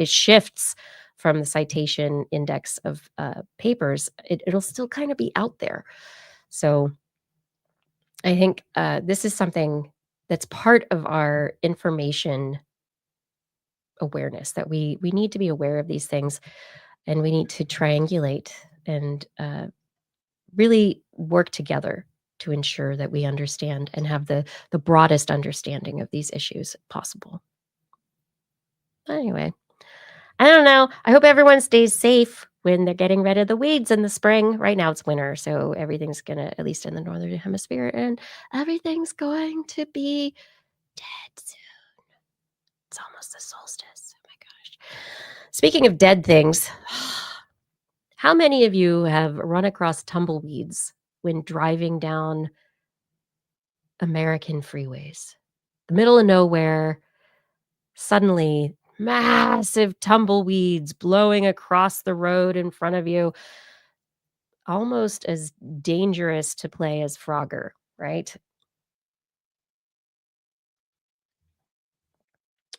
shifts from the citation index of papers, it'll still kind of be out there. So I think this is something that's part of our information awareness, that we need to be aware of these things, and we need to triangulate and really work together to ensure that we understand and have the broadest understanding of these issues possible. Anyway, I don't know. I hope everyone stays safe when they're getting rid of the weeds in the spring. Right now it's winter, so everything's gonna, at least in the northern hemisphere, and everything's going to be dead soon. It's almost the solstice. Oh my gosh. Speaking of dead things, how many of you have run across tumbleweeds when driving down American freeways? The middle of nowhere, suddenly massive tumbleweeds blowing across the road in front of you, almost as dangerous to play as Frogger, right?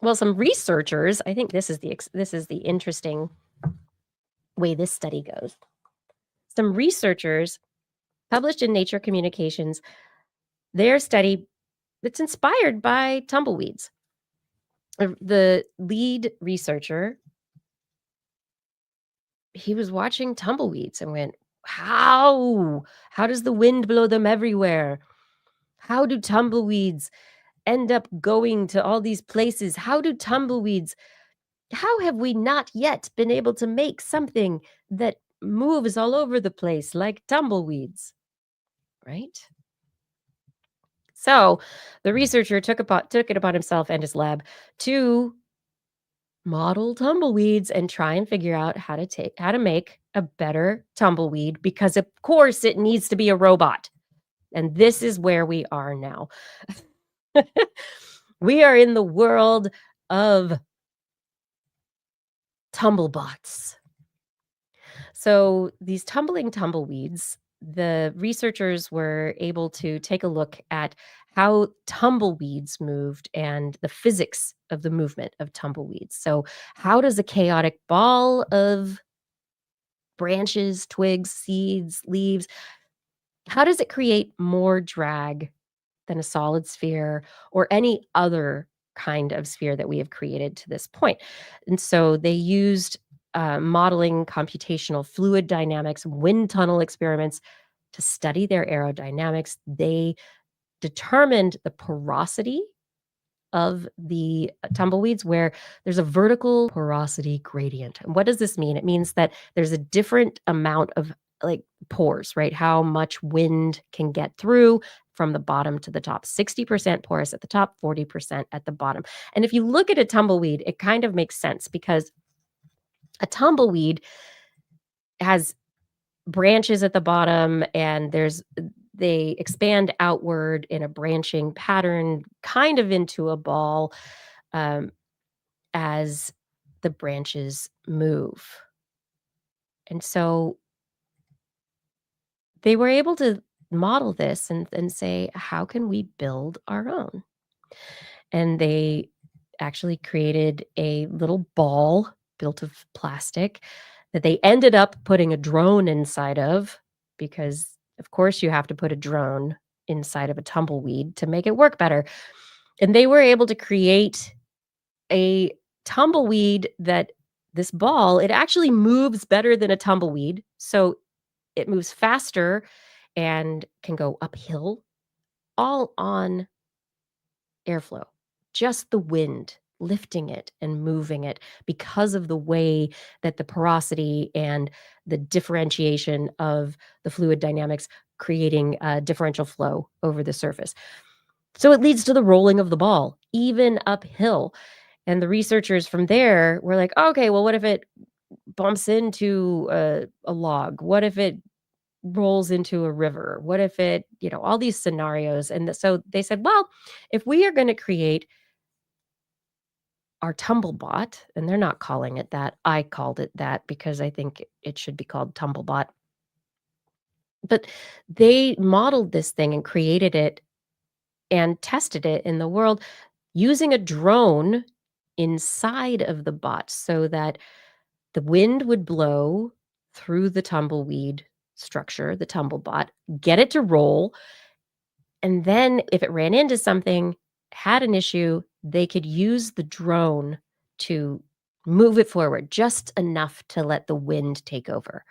Well, some researchers, I think this is the interesting way this study goes. Some researchers published in Nature Communications their study that's inspired by tumbleweeds. The lead researcher, he was watching tumbleweeds and went, how does the wind blow them everywhere? How do tumbleweeds end up going to all these places? How have we not yet been able to make something that moves all over the place like tumbleweeds? Right? So the researcher took it upon himself and his lab to model tumbleweeds and try and figure out how to make a better tumbleweed, because of course it needs to be a robot. And this is where we are now. We are in the world of tumblebots. So these tumbling tumbleweeds, the researchers were able to take a look at how tumbleweeds moved and the physics of the movement of tumbleweeds. So how does a chaotic ball of branches, twigs, seeds, leaves, how does it create more drag than a solid sphere or any other kind of sphere that we have created to this point? And so they used modeling computational fluid dynamics, wind tunnel experiments to study their aerodynamics. They determined the porosity of the tumbleweeds, where there's a vertical porosity gradient. And what does this mean? It means that there's a different amount of like pores, right? How much wind can get through from the bottom to the top. 60% porous at the top, 40% at the bottom. And if you look at a tumbleweed, it kind of makes sense, because a tumbleweed has branches at the bottom, and they expand outward in a branching pattern, kind of into a ball, um, as the branches move. And so they were able to model this and say, how can we build our own? And they actually created a little ball built of plastic that they ended up putting a drone inside of because, of course, you have to put a drone inside of a tumbleweed to make it work better. And they were able to create a tumbleweed that this ball, it actually moves better than a tumbleweed. So it moves faster and can go uphill, all on airflow, just the wind lifting it and moving it because of the way that the porosity and the differentiation of the fluid dynamics creating a differential flow over the surface. So it leads to the rolling of the ball, even uphill. And the researchers from there were like, okay, well, what if it bumps into a log? What if it rolls into a river? What if it, all these scenarios? And so they said, well, if we are going to create our Tumblebot, and they're not calling it that. I called it that because I think it should be called Tumblebot. But they modeled this thing and created it and tested it in the world using a drone inside of the bot so that the wind would blow through the tumbleweed structure, the Tumblebot, get it to roll. And then if it ran into something, had an issue, they could use the drone to move it forward just enough to let the wind take over.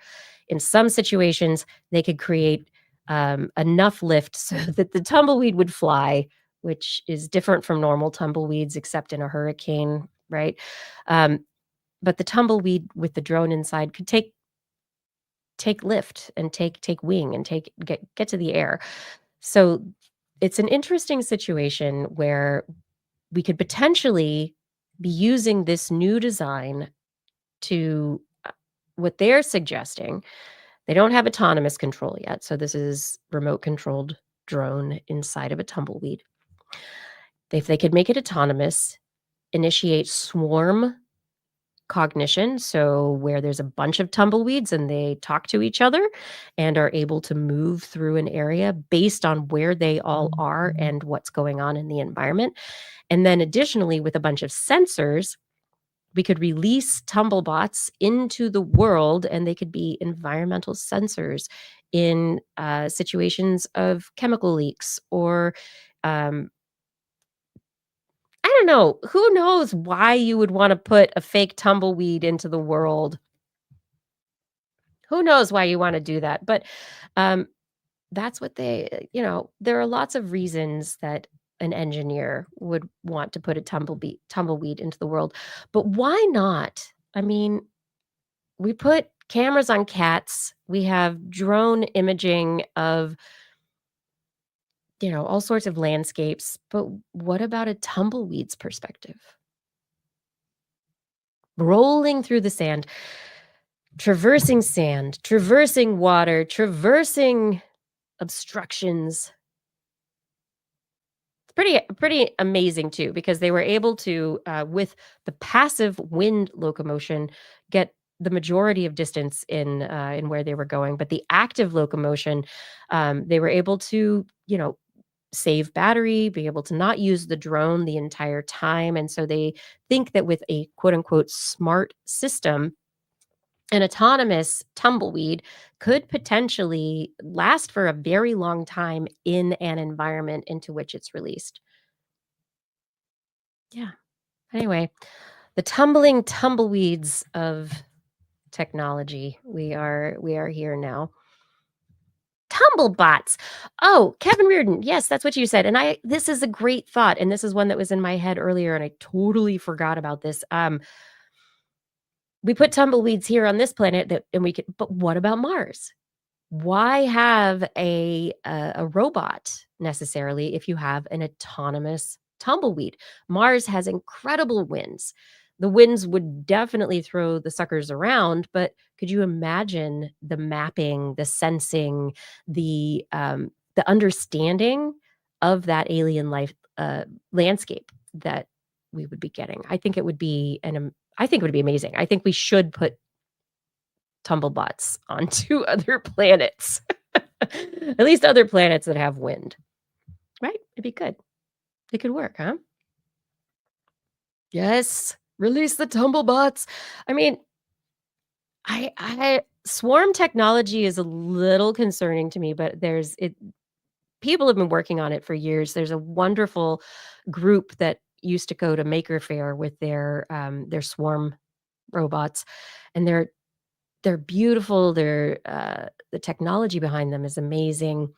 In some situations, they could create enough lift so that the tumbleweed would fly, which is different from normal tumbleweeds, except in a hurricane, right? Um, but the tumbleweed with the drone inside could take lift and take wing and get to the air. So it's an interesting situation where we could potentially be using this new design to what they're suggesting. They don't have autonomous control yet. So this is remote controlled drone inside of a tumbleweed. If they could make it autonomous, initiate swarm cognition, so where there's a bunch of tumbleweeds and they talk to each other and are able to move through an area based on where they all are and what's going on in the environment. And then additionally, with a bunch of sensors, we could release tumblebots into the world and they could be environmental sensors in situations of chemical leaks or um, I don't know. Who knows why you would wanna put a fake tumbleweed into the world? Who knows why you wanna do that? But, um, that's what there are lots of reasons that an engineer would want to put a tumbleweed into the world, but why not? I mean, we put cameras on cats, we have drone imaging of, all sorts of landscapes, but what about a tumbleweed's perspective? Rolling through the sand, traversing water, traversing obstructions. It's pretty amazing too, because they were able to, with the passive wind locomotion, get the majority of distance in where they were going. But the active locomotion, they were able to, save battery, be able to not use the drone the entire time. And so they think that with a quote unquote smart system, an autonomous tumbleweed could potentially last for a very long time in an environment into which it's released. Yeah. Anyway, the tumbling tumbleweeds of technology. We are here now. Tumblebots. Oh, Kevin Reardon. Yes, that's what you said. And this is a great thought. And this is one that was in my head earlier, and I totally forgot about this. We put tumbleweeds here on this planet and we could, but what about Mars? Why have a robot necessarily if you have an autonomous tumbleweed? Mars has incredible winds. The winds would definitely throw the suckers around, but could you imagine the mapping, the sensing, the understanding of that alien life, landscape that we would be getting? I think it would be I think it would be amazing. I think we should put tumblebots onto other planets. At least other planets that have wind, right? It'd be good. It could work, huh? Yes, release the tumblebots. I mean, I swarm technology is a little concerning to me, but there's it people have been working on it for years. There's a wonderful group that used to go to Maker Faire with their swarm robots, and they're beautiful. The technology behind them is amazing,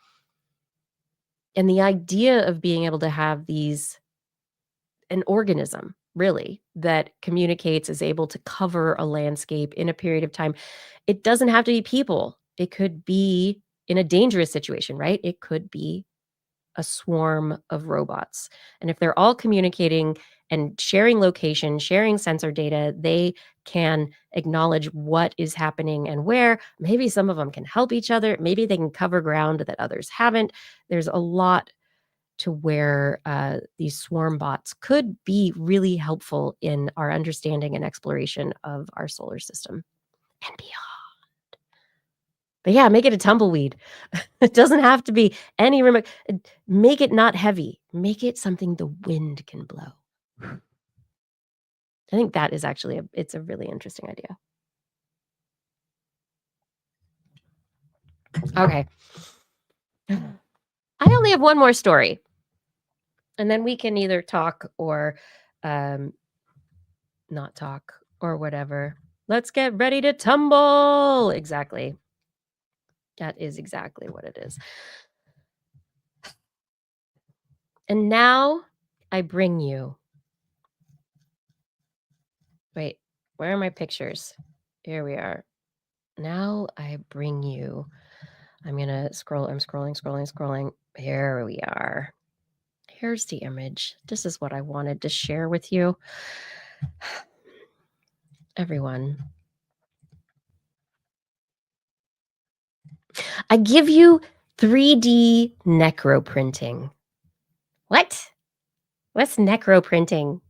and the idea of being able to have these an organism really that communicates, is able to cover a landscape in a period of time. It doesn't have to be people. It could be in a dangerous situation, right? It could be a swarm of robots. And if they're all communicating and sharing location, sharing sensor data, they can acknowledge what is happening and where. Maybe some of them can help each other. Maybe they can cover ground that others haven't. There's a lot to where these swarm bots could be really helpful in our understanding and exploration of our solar system and beyond. But yeah, make it a tumbleweed. It doesn't have to be any remote. Make it not heavy. Make it something the wind can blow. I think that is actually it's a really interesting idea. Okay. I only have one more story. And then we can either talk or um, not talk or whatever. Let's get ready to tumble. Exactly. That is exactly what it is. And now I bring you. Wait, where are my pictures? Here we are. Now I bring you. I'm going to scroll. I'm scrolling. Here we are. Here's the image. This is what I wanted to share with you. Everyone. I give you 3D necroprinting. What? What's necroprinting?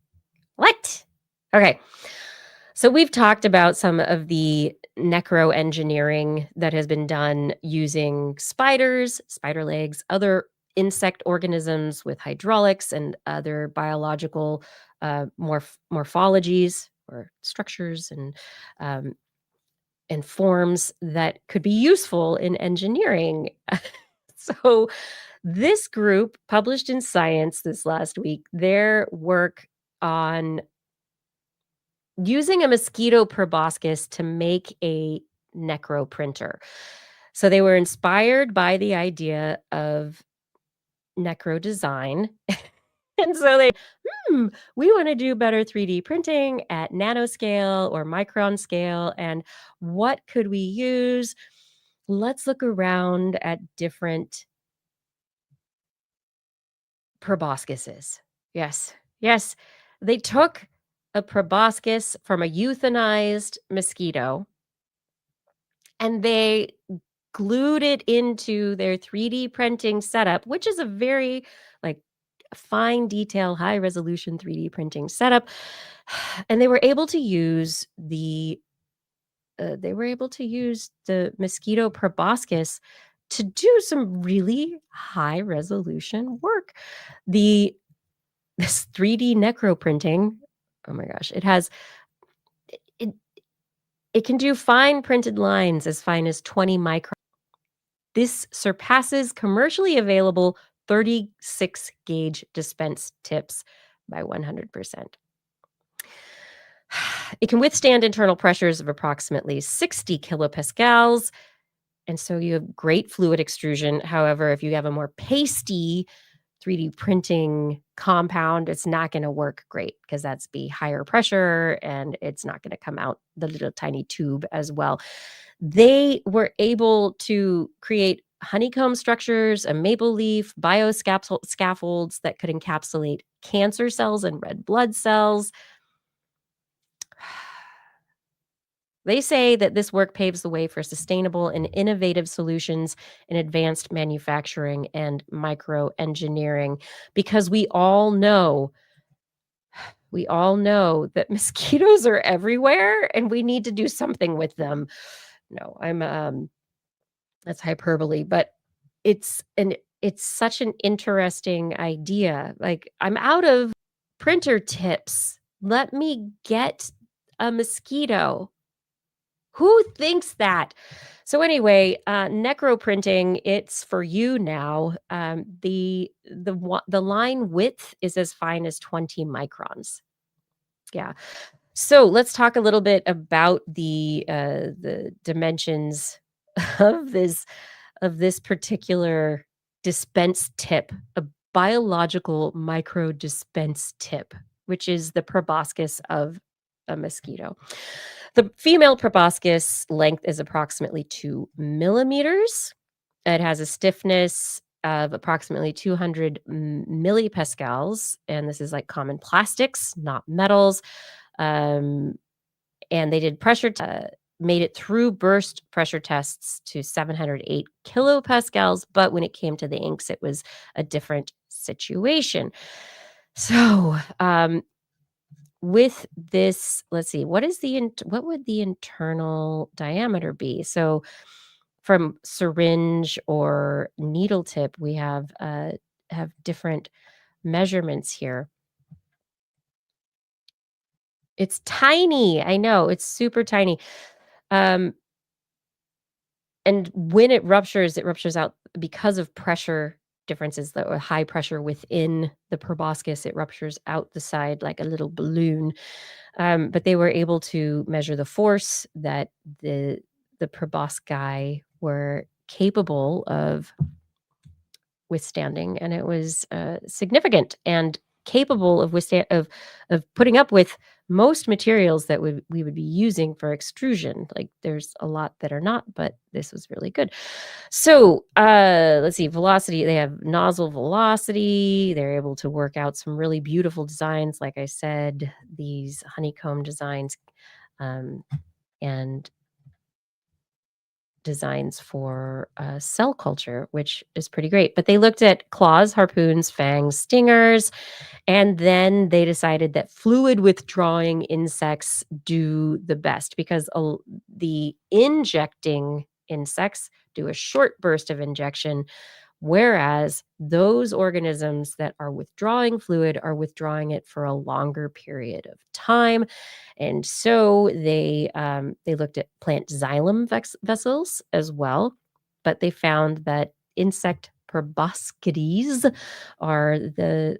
What? Okay. So we've talked about some of the necroengineering that has been done using spiders, spider legs, other insect organisms with hydraulics and other biological morphologies or structures um, and forms that could be useful in engineering. So this group published in Science this last week their work on using a mosquito proboscis to make a necroprinter. So they were inspired by the idea of necro design. And so we want to do better 3D printing at nanoscale or micron scale. And what could we use? Let's look around at different proboscises. Yes. Yes. They took a proboscis from a euthanized mosquito and they glued it into their 3D printing setup, which is a very like fine detail, high resolution 3D printing setup. And they were able to use the mosquito proboscis to do some really high resolution work. This 3D necroprinting, oh my gosh, it it can do fine printed lines as fine as 20 microns. This surpasses commercially available 36 gauge dispense tips by 100%. It can withstand internal pressures of approximately 60 kilopascals, and so you have great fluid extrusion. However, if you have a more pasty 3D printing compound, it's not going to work great because that's be higher pressure and it's not going to come out the little tiny tube as well. They were able to create honeycomb structures, a maple leaf, bioscaffolds that could encapsulate cancer cells and red blood cells. They say that this work paves the way for sustainable and innovative solutions in advanced manufacturing and microengineering because we all know that mosquitoes are everywhere and we need to do something with them. No, that's hyperbole, but it's such an interesting idea. Like, I'm out of printer tips. Let me get a mosquito. Who thinks that? So anyway, necroprinting, it's for you now. The line width is as fine as 20 microns. Yeah. So let's talk a little bit about the dimensions of this particular dispense tip, a biological micro dispense tip, which is the proboscis of a mosquito. The female proboscis length is approximately 2 millimeters. It has a stiffness of approximately 200 millipascals, and this is like common plastics, not metals. Um, and they did made it through burst pressure tests to 708 kilopascals, but when it came to the inks, it was a different situation. So, with this, let's see, what would the internal diameter be? So, from syringe or needle tip, we have different measurements here. It's tiny. I know, it's super tiny. Um, and when it ruptures out because of pressure differences, the high pressure within the proboscis, it ruptures out the side like a little balloon. But they were able to measure the force that the proboscis were capable of withstanding, and it was significant and capable of putting up with most materials that we would be using for extrusion. Like, there's a lot that are not, but this was really good. So let's see, velocity. They have nozzle velocity. They're able to work out some really beautiful designs. Like I said, these honeycomb designs, and designs for cell culture, which is pretty great. But they looked at claws, harpoons, fangs, stingers, and then they decided that fluid withdrawing insects do the best because the injecting insects do a short burst of injection, whereas those organisms that are withdrawing fluid are withdrawing it for a longer period of time. And so they looked at plant xylem vessels as well, but they found that insect proboscides are the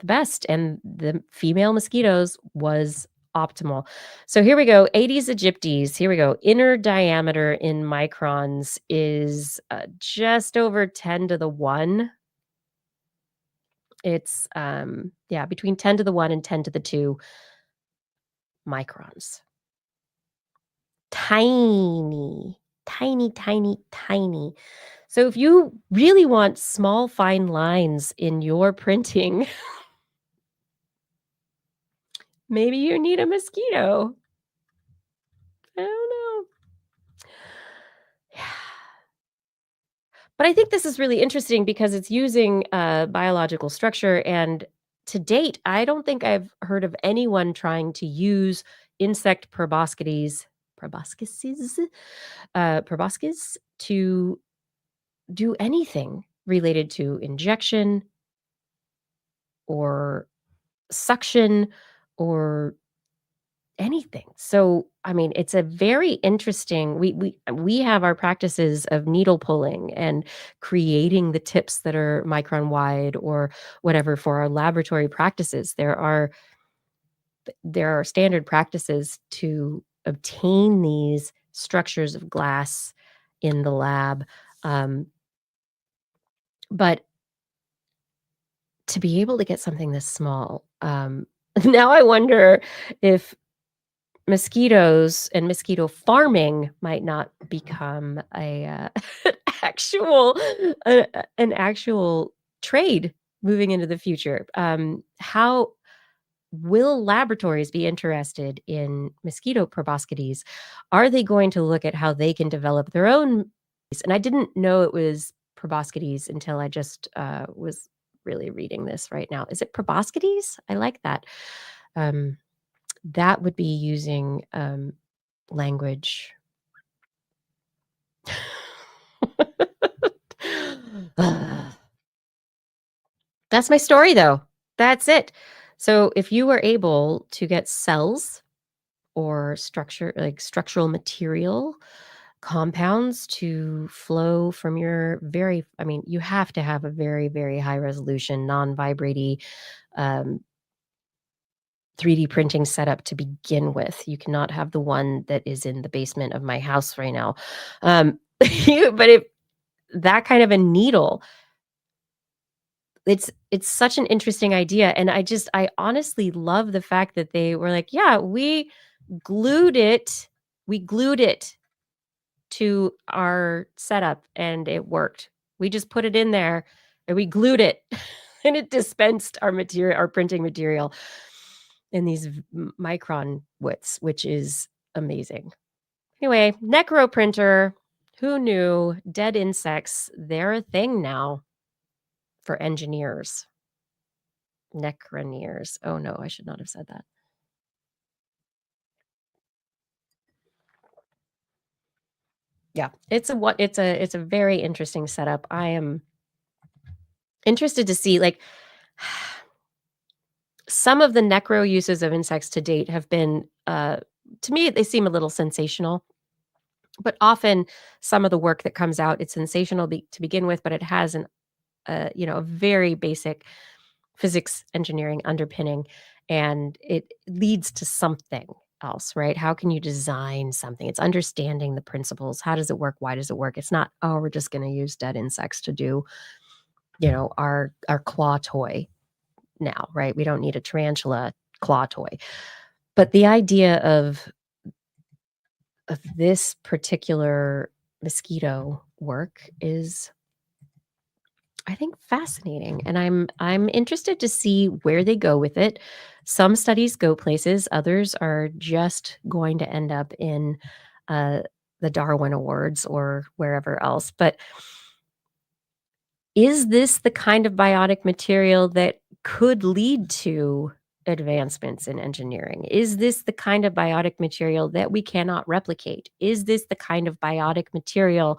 best, and the female mosquitoes was optimal. So here we go, Aedes aegyptis. Here we go. Inner diameter in microns is just over 10 to the 1. It's yeah, between 10 to the 1 and 10 to the 2 microns. Tiny, tiny, tiny, tiny. So if you really want small, fine lines in your printing, maybe you need a mosquito. I don't know. Yeah. But I think this is really interesting because it's using biological structure. And to date, I don't think I've heard of anyone trying to use insect proboscis to do anything related to injection or suction or anything. So, I mean, it's a very interesting, we have our practices of needle pulling and creating the tips that are micron wide or whatever for our laboratory practices. There are standard practices to obtain these structures of glass in the lab. Um, but to be able to get something this small, now I wonder if mosquitoes and mosquito farming might not become an actual an actual trade moving into the future. How will laboratories be interested in mosquito proboscides? Are they going to look at how they can develop their own? And I didn't know it was proboscides until I just was really reading this right now. Is it proboscides? I like that. That would be using language. That's my story, though. That's it. So if you were able to get cells or structure, like structural material, compounds to flow from your I mean, you have to have a very, very high resolution, non-vibrating 3D printing setup to begin with. You cannot have the one that is in the basement of my house right now. But if that kind of a needle, it's such an interesting idea, and I honestly love the fact that they were like, "Yeah, glued it we glued it to our setup and it worked. We just put it in there and we glued it and it dispensed our printing material in these micron widths, which is amazing." Anyway, necro printer, who knew? Dead insects, they're a thing now for engineers. Necroneers. Oh no, I should not have said that. Yeah, it's a very interesting setup. I am interested to see, like, some of the necro uses of insects to date have been, to me, they seem a little sensational, but often some of the work that comes out, it's sensational to begin with, but it has a very basic physics engineering underpinning, and it leads to something else, right? How can you design something? It's understanding the principles. How does it work? Why does it work? It's not, oh, we're just going to use dead insects to do, our claw toy now, right? We don't need a tarantula claw toy. But the idea of this particular mosquito work is, I think, fascinating, and I'm interested to see where they go with it. Some studies go places, others are just going to end up in uh, the Darwin Awards or wherever else. But is this the kind of biotic material that could lead to advancements in engineering? Is this the kind of biotic material that we cannot replicate? Is this the kind of biotic material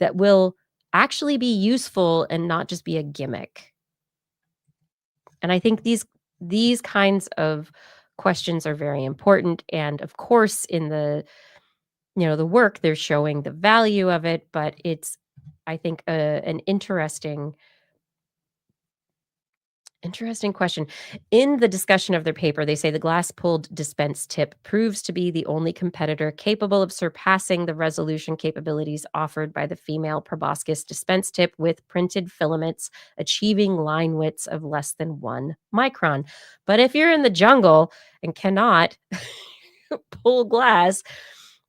that will actually be useful and not just be a gimmick? And I think these kinds of questions are very important. And of course, in the work, they're showing the value of it, but it's, I think, an interesting question. In the discussion of their paper, they say the glass pulled dispense tip proves to be the only competitor capable of surpassing the resolution capabilities offered by the female proboscis dispense tip with printed filaments achieving line widths of less than 1 micron. But if you're in the jungle and cannot pull glass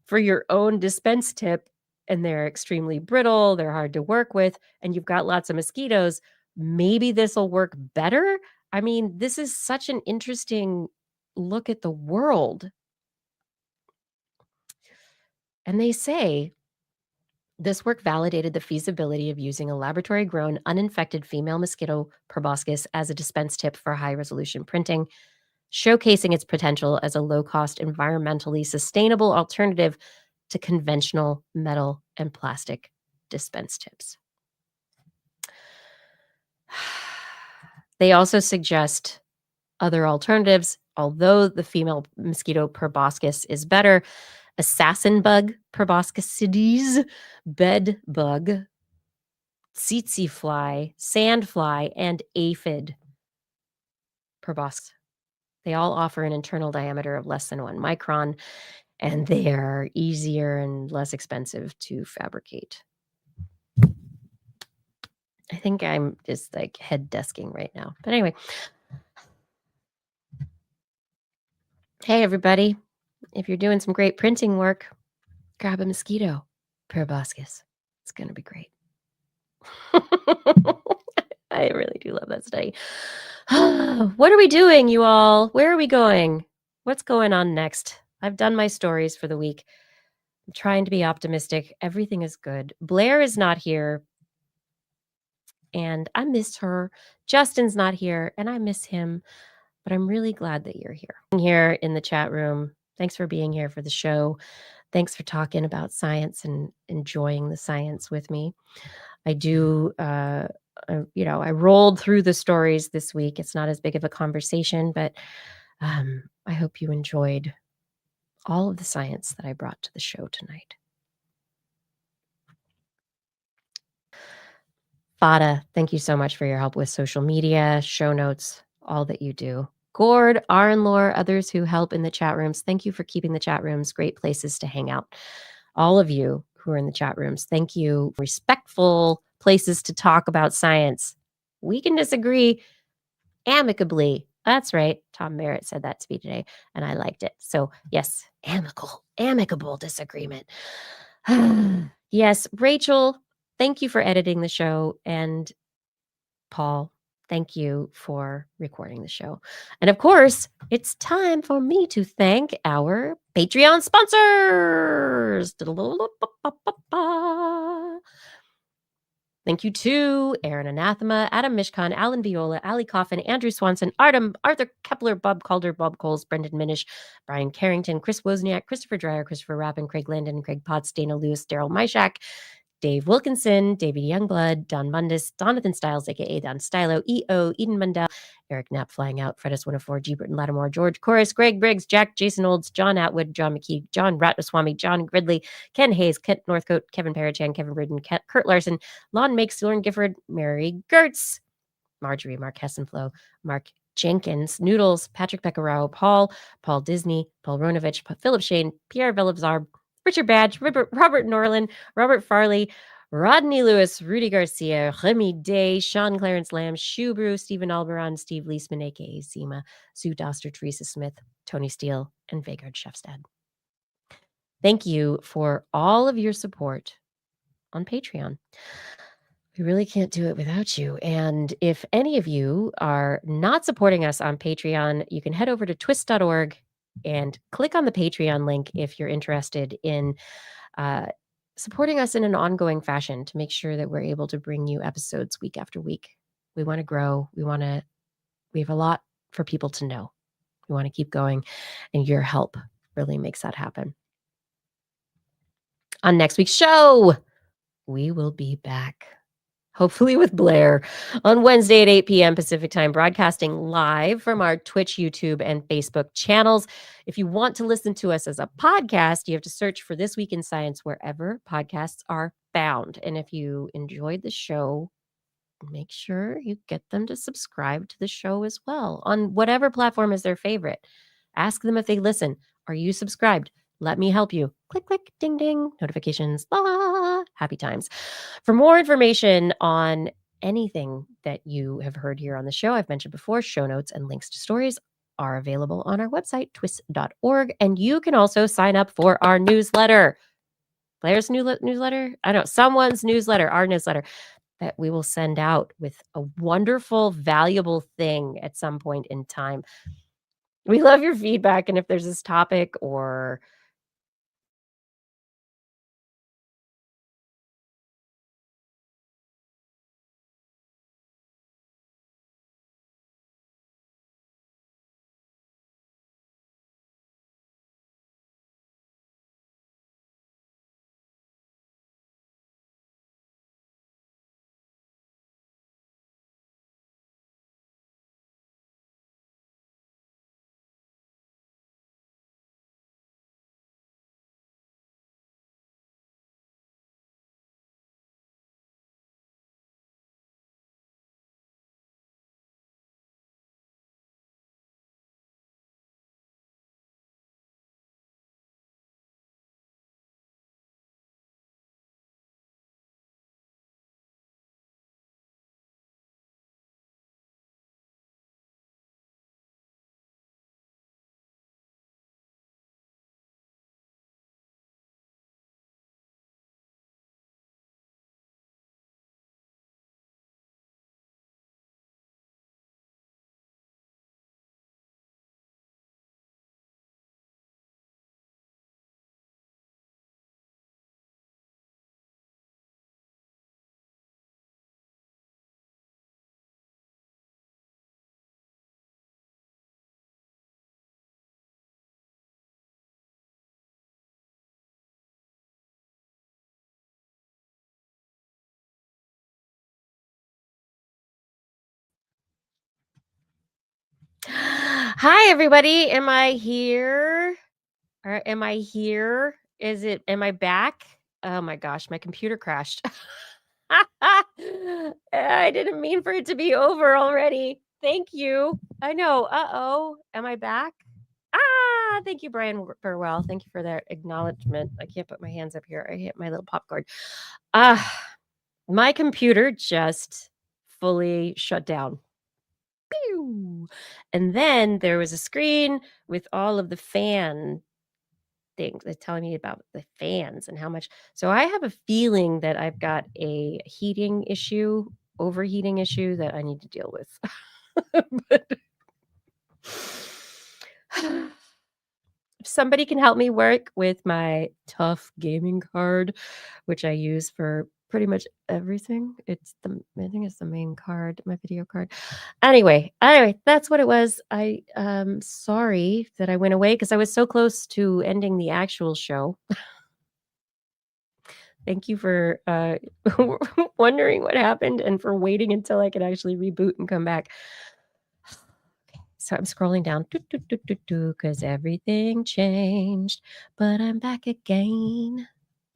for your own dispense tip, and they're extremely brittle, they're hard to work with, and you've got lots of mosquitoes, maybe this'll work better? I mean, this is such an interesting look at the world. And they say this work validated the feasibility of using a laboratory-grown, uninfected female mosquito proboscis as a dispense tip for high-resolution printing, showcasing its potential as a low-cost, environmentally sustainable alternative to conventional metal and plastic dispense tips. They also suggest other alternatives. Although the female mosquito proboscis is better, assassin bug proboscides, bed bug, tsetse fly, sand fly, and aphid proboscis, they all offer an internal diameter of less than 1 micron, and they are easier and less expensive to fabricate. I think I'm just like head desking right now. But anyway, hey, everybody, if you're doing some great printing work, grab a mosquito proboscis. It's going to be great. I really do love that study. What are we doing, you all? Where are we going? What's going on next? I've done my stories for the week. I'm trying to be optimistic. Everything is good. Blair is not here, and I miss her. Justin's not here, and I miss him, but I'm really glad that you're here. Here in the chat room. Thanks for being here for the show. Thanks for talking about science and enjoying the science with me. I do, I rolled through the stories this week. It's not as big of a conversation, but I hope you enjoyed all of the science that I brought to the show tonight. Fada, thank you so much for your help with social media, show notes, all that you do. Gord, Arnlore, others who help in the chat rooms, thank you for keeping the chat rooms great places to hang out. All of you who are in the chat rooms, thank you. Respectful places to talk about science. We can disagree amicably. That's right. Tom Merritt said that to me today, and I liked it. So, yes, amicable disagreement. Yes, Rachel, thank you for editing the show. And Paul, thank you for recording the show. And of course, it's time for me to thank our Patreon sponsors. Thank you to Aaron Anathema, Adam Mishkan, Alan Viola, Ali Coffin, Andrew Swanson, Arthur Kepler, Bob Calder, Bob Coles, Brendan Minish, Brian Carrington, Chris Wozniak, Christopher Dreyer, Christopher Rappin, Craig Landon, Craig Potts, Dana Lewis, Daryl Myshak, Dave Wilkinson, David Youngblood, Don Mundis, Jonathan Styles, aka Don Stylo, E.O., Eden Mundell, Eric Knapp Flying Out, Fredis 104, G. Britton Lattimore, George Chorus, Greg Briggs, Jack, Jason Olds, John Atwood, John McKee, John Ratnaswamy, John Gridley, Ken Hayes, Kent Northcote, Kevin Parachan, Kevin Bridden, Kurt Larson, Lon Makes, Lauren Gifford, Mary Gertz, Marjorie, Mark Hessenflow, Mark Jenkins, Noodles, Patrick Pecoraro, Paul Disney, Paul Ronovich, Philip Shane, Pierre Villavzarb, Richard Badge, Robert Norland, Robert Farley, Rodney Lewis, Rudy Garcia, Remy Day, Sean Clarence Lamb, Shubrew, Stephen Alberon, Steve Leisman, aka Zima, Sue Doster, Teresa Smith, Tony Steele, and Vegard Shefstad. Thank you for all of your support on Patreon. We really can't do it without you. And if any of you are not supporting us on Patreon, you can head over to twist.org and click on the Patreon link if you're interested in supporting us in an ongoing fashion to make sure that we're able to bring you episodes week after week. We want to grow. We have a lot for people to know. We want to keep going, and your help really makes that happen. On next week's show, we will be back, hopefully with Blair, on Wednesday at 8 p.m. Pacific time, broadcasting live from our Twitch, YouTube, and Facebook channels. If you want to listen to us as a podcast, you have to search for This Week in Science wherever podcasts are found. And if you enjoyed the show, make sure you get them to subscribe to the show as well on whatever platform is their favorite. Ask them if they listen. Are you subscribed? Let me help you. Click, click, ding, ding, notifications, happy times. For more information on anything that you have heard here on the show, I've mentioned before, show notes and links to stories are available on our website, twist.org. And you can also sign up for our newsletter. Blair's newsletter? I don't know, someone's newsletter, our newsletter that we will send out with a wonderful, valuable thing at some point in time. We love your feedback. And if there's this topic or Hi, everybody. Am I here? Or am I here? Am I back? Oh my gosh, my computer crashed. I didn't mean for it to be over already. Thank you. I know. Uh-oh. Am I back? Thank you, Brian Burwell. Thank you for that acknowledgement. I can't put my hands up here. I hit my little popcorn. My computer just fully shut down. Pew! And then there was a screen with all of the fan things telling me about the fans and how much. So I have a feeling that I've got a heating issue, overheating issue that I need to deal with. But if somebody can help me work with my tough gaming card, which I use for pretty much everything. I think it's the main card, my video card. Anyway, that's what it was. Sorry that I went away because I was so close to ending the actual show. Thank you for wondering what happened and for waiting until I could actually reboot and come back. So I'm scrolling down because everything changed, but I'm back again.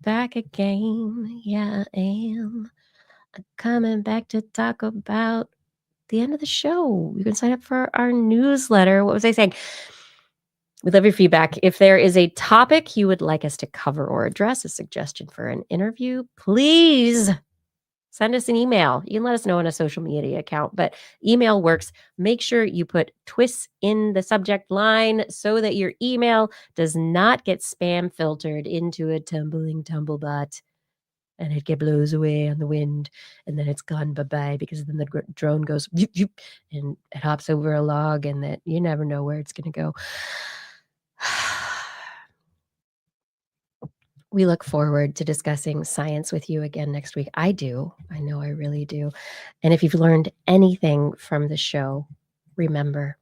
Back again. Yeah, I am. I'm coming back to talk about the end of the show. You can sign up for our newsletter. What was I saying? We love your feedback. If there is a topic you would like us to cover or address, a suggestion for an interview, please send us an email. You can let us know on a social media account, but email works. Make sure you put TWIS in the subject line so that your email does not get spam filtered into a tumbling tumblebot and it blows away on the wind and then it's gone bye-bye because then the drone goes and it hops over a log and that you never know where it's going to go. We look forward to discussing science with you again next week. I do. I know I really do. And if you've learned anything from the show, remember,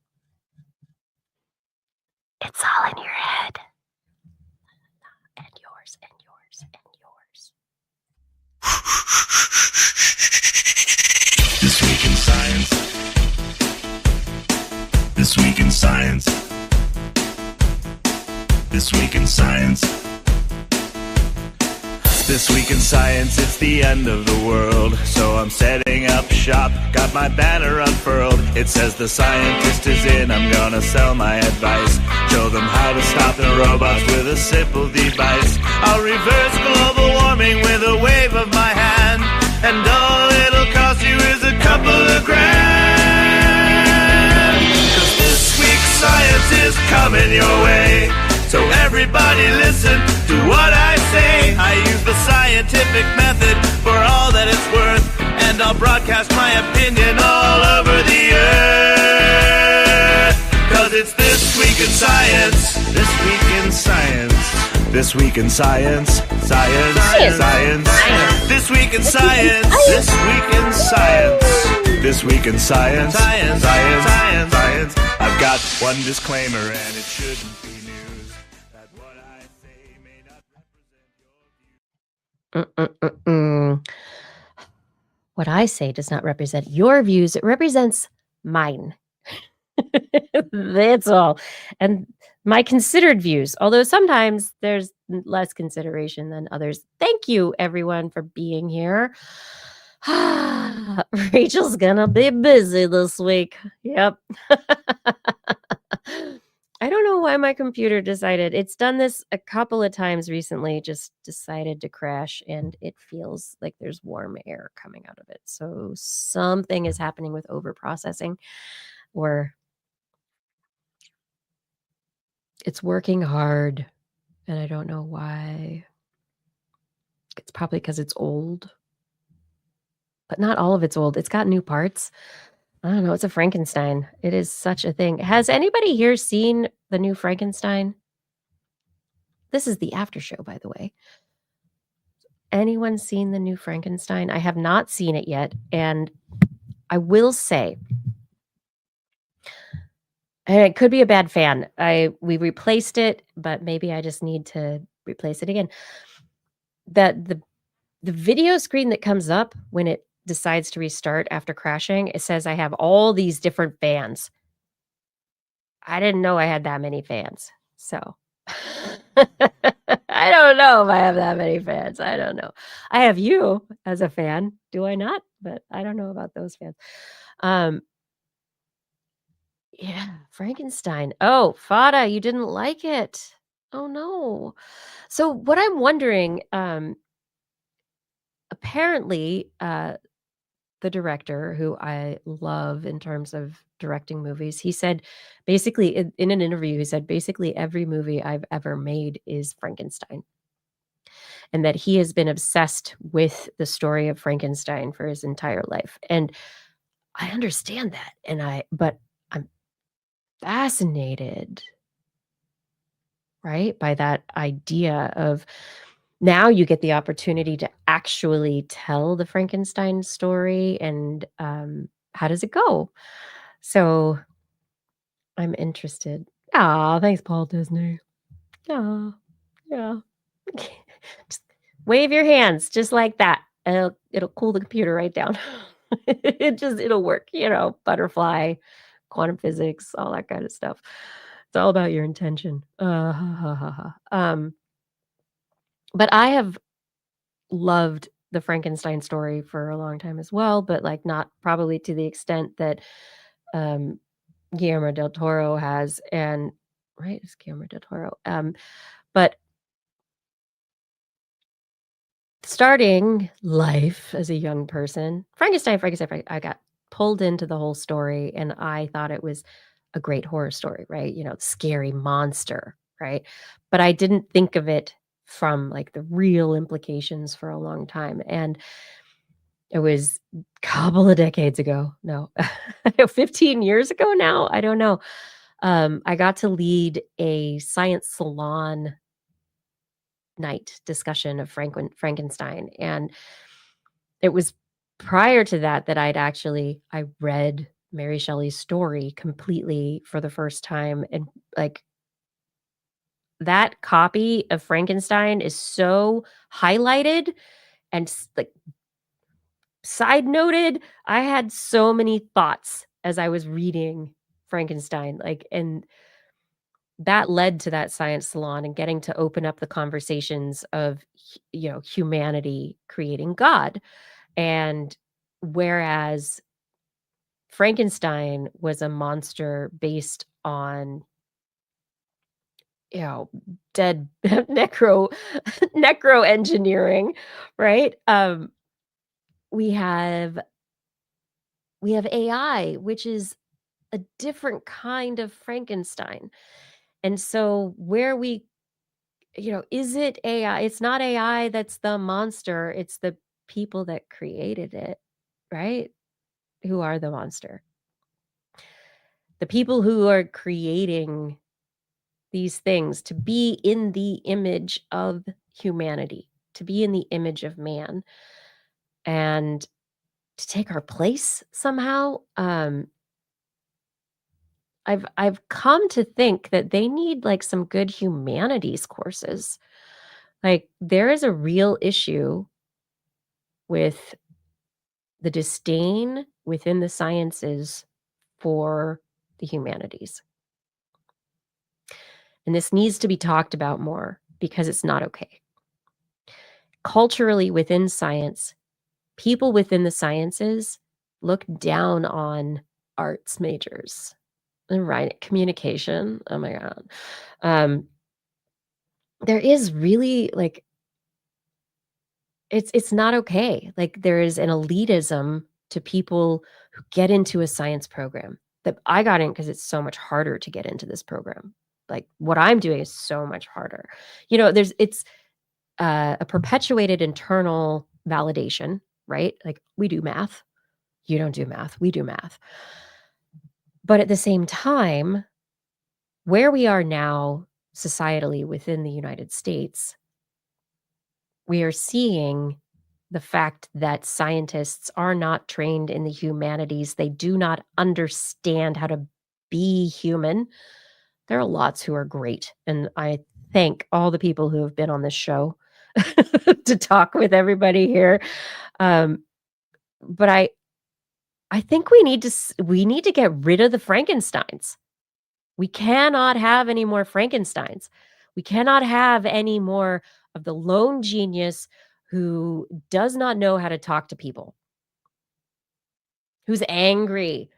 it's all in your head. And yours, and yours, and yours. This week in science. This week in science. This week in science. This week in science, it's the end of the world. So I'm setting up shop, got my banner unfurled. It says the scientist is in, I'm gonna sell my advice. Show them how to stop the robots with a simple device. I'll reverse global warming with a wave of my hand. And all it'll cost you is a couple of grand. 'Cause this week's science is coming your way. So everybody listen to what I say. I use the scientific method for all that it's worth. And I'll broadcast my opinion all over the earth. 'Cause it's This Week in Science. This Week in Science. This Week in Science. Science. Science. This Week in Science. This Week in Science. This Week in Science. Science. Science. Science. Science. I've got one disclaimer and it shouldn't be news. That what I say may not represent your views. What I say does not represent your views. It represents mine. That's all. And my considered views, although sometimes there's less consideration than others. Thank you, everyone, for being here. Rachel's gonna be busy this week. Yep. I don't know why my computer decided. It's done this a couple of times recently, just decided to crash, and it feels like there's warm air coming out of it. So something is happening with overprocessing, or it's working hard, and I don't know why. It's probably because it's old, but not all of it's old. It's got new parts. I don't know. It's a Frankenstein. It is such a thing. Has anybody here seen the new Frankenstein? This is the after show, by the way. Anyone seen the new Frankenstein? I have not seen it yet. And I will say, and it could be a bad fan. We replaced it, but maybe I just need to replace it again. That the video screen that comes up when it decides to restart after crashing, it says I have all these different fans. I didn't know I had that many fans. So I don't know if I have that many fans. I don't know. I have you as a fan, do I not? But I don't know about those fans. Um, yeah, Frankenstein. Oh, Fada, you didn't like it. Oh no. So what I'm wondering, apparently, the director who I love in terms of directing movies, he said basically in an interview, he said basically every movie I've ever made is Frankenstein, and that he has been obsessed with the story of Frankenstein for his entire life. And I understand that. But I'm fascinated, right, by that idea of now you get the opportunity to actually tell the Frankenstein story and how does it go? So I'm interested. Aw, thanks, Paul Disney. Aw, yeah. Just wave your hands just like that, and it'll cool the computer right down. It'll work, butterfly, quantum physics, all that kind of stuff. It's all about your intention. Ha, ha, ha, ha. But I have loved the Frankenstein story for a long time as well, but, like, not probably to the extent that, um, Guillermo del Toro has, and right? It's Guillermo del Toro, but starting life as a young person, I got pulled into the whole story, and I thought it was a great horror story, right? Scary monster, right? But I didn't think of it from, like, the real implications for a long time, and it was a couple of decades ago. No, 15 years ago now? I don't know. I got to lead a science salon night discussion of Frankenstein, and it was prior to that that I read Mary Shelley's story completely for the first time, and, like, that copy of Frankenstein is so highlighted and like, side noted. I had so many thoughts as I was reading Frankenstein, like, and that led to that science salon and getting to open up the conversations of, humanity creating God. And whereas Frankenstein was a monster based on, you know, dead necro engineering, right? We have we have AI, which is a different kind of Frankenstein. And so where we is it AI? It's not AI that's the monster, it's the people that created it, right? Who are the monster. The people who are creating these things to be in the image of humanity, to be in the image of man, and to take our place somehow. I've come to think that they need like some good humanities courses. Like there is a real issue with the disdain within the sciences for the humanities. And this needs to be talked about more because it's not okay. Culturally within science, people within the sciences look down on arts majors and writing communication. Oh my god. Um, there is really like it's not okay. Like there is an elitism to people who get into a science program. That I got in because it's so much harder to get into this program. Like what I'm doing is so much harder. It's a perpetuated internal validation, right? Like we do math, you don't do math, we do math. But at the same time, where we are now societally within the United States, we are seeing the fact that scientists are not trained in the humanities. They do not understand how to be human. There are lots who are great, and I thank all the people who have been on this show to talk with everybody here. Um, but I think we need to get rid of the Frankensteins. We cannot have any more Frankensteins. We cannot have any more of the lone genius who does not know how to talk to people, who's angry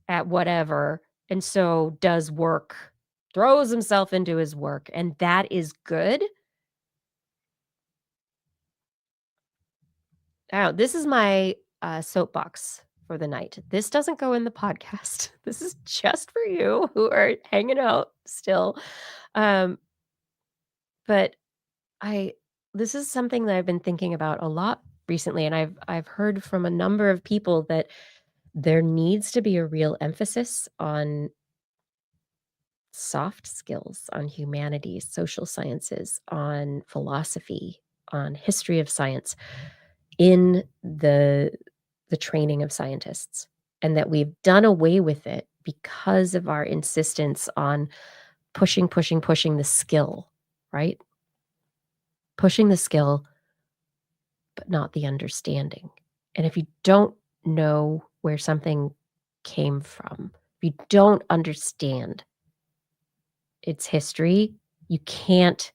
at whatever, and so does work, throws himself into his work, and that is good. Now, this is my, soapbox for the night. This doesn't go in the podcast. This is just for you who are hanging out still. Um, but I this is something that I've been thinking about a lot recently, and I've heard from a number of people that there needs to be a real emphasis on soft skills, on humanities, social sciences, on philosophy, on history of science in the training of scientists, and that we've done away with it because of our insistence on pushing, pushing, pushing the skill, right? Pushing the skill, but not the understanding. And if you don't know where something came from, if you don't understand its history, you can't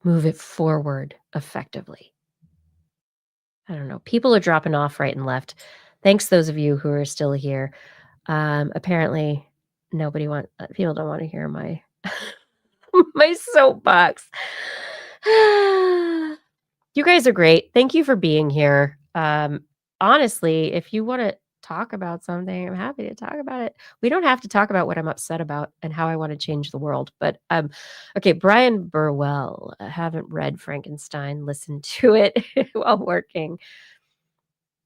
move it forward effectively. I don't know. People are dropping off right and left. Thanks those of you who are still here. Apparently people don't want to hear my my soapbox. You guys are great. Thank you for being here. Honestly, if you want to talk about something, I'm happy to talk about it. We don't have to talk about what I'm upset about and how I want to change the world. But okay, Brian Burwell. I haven't read Frankenstein, listened to it while working.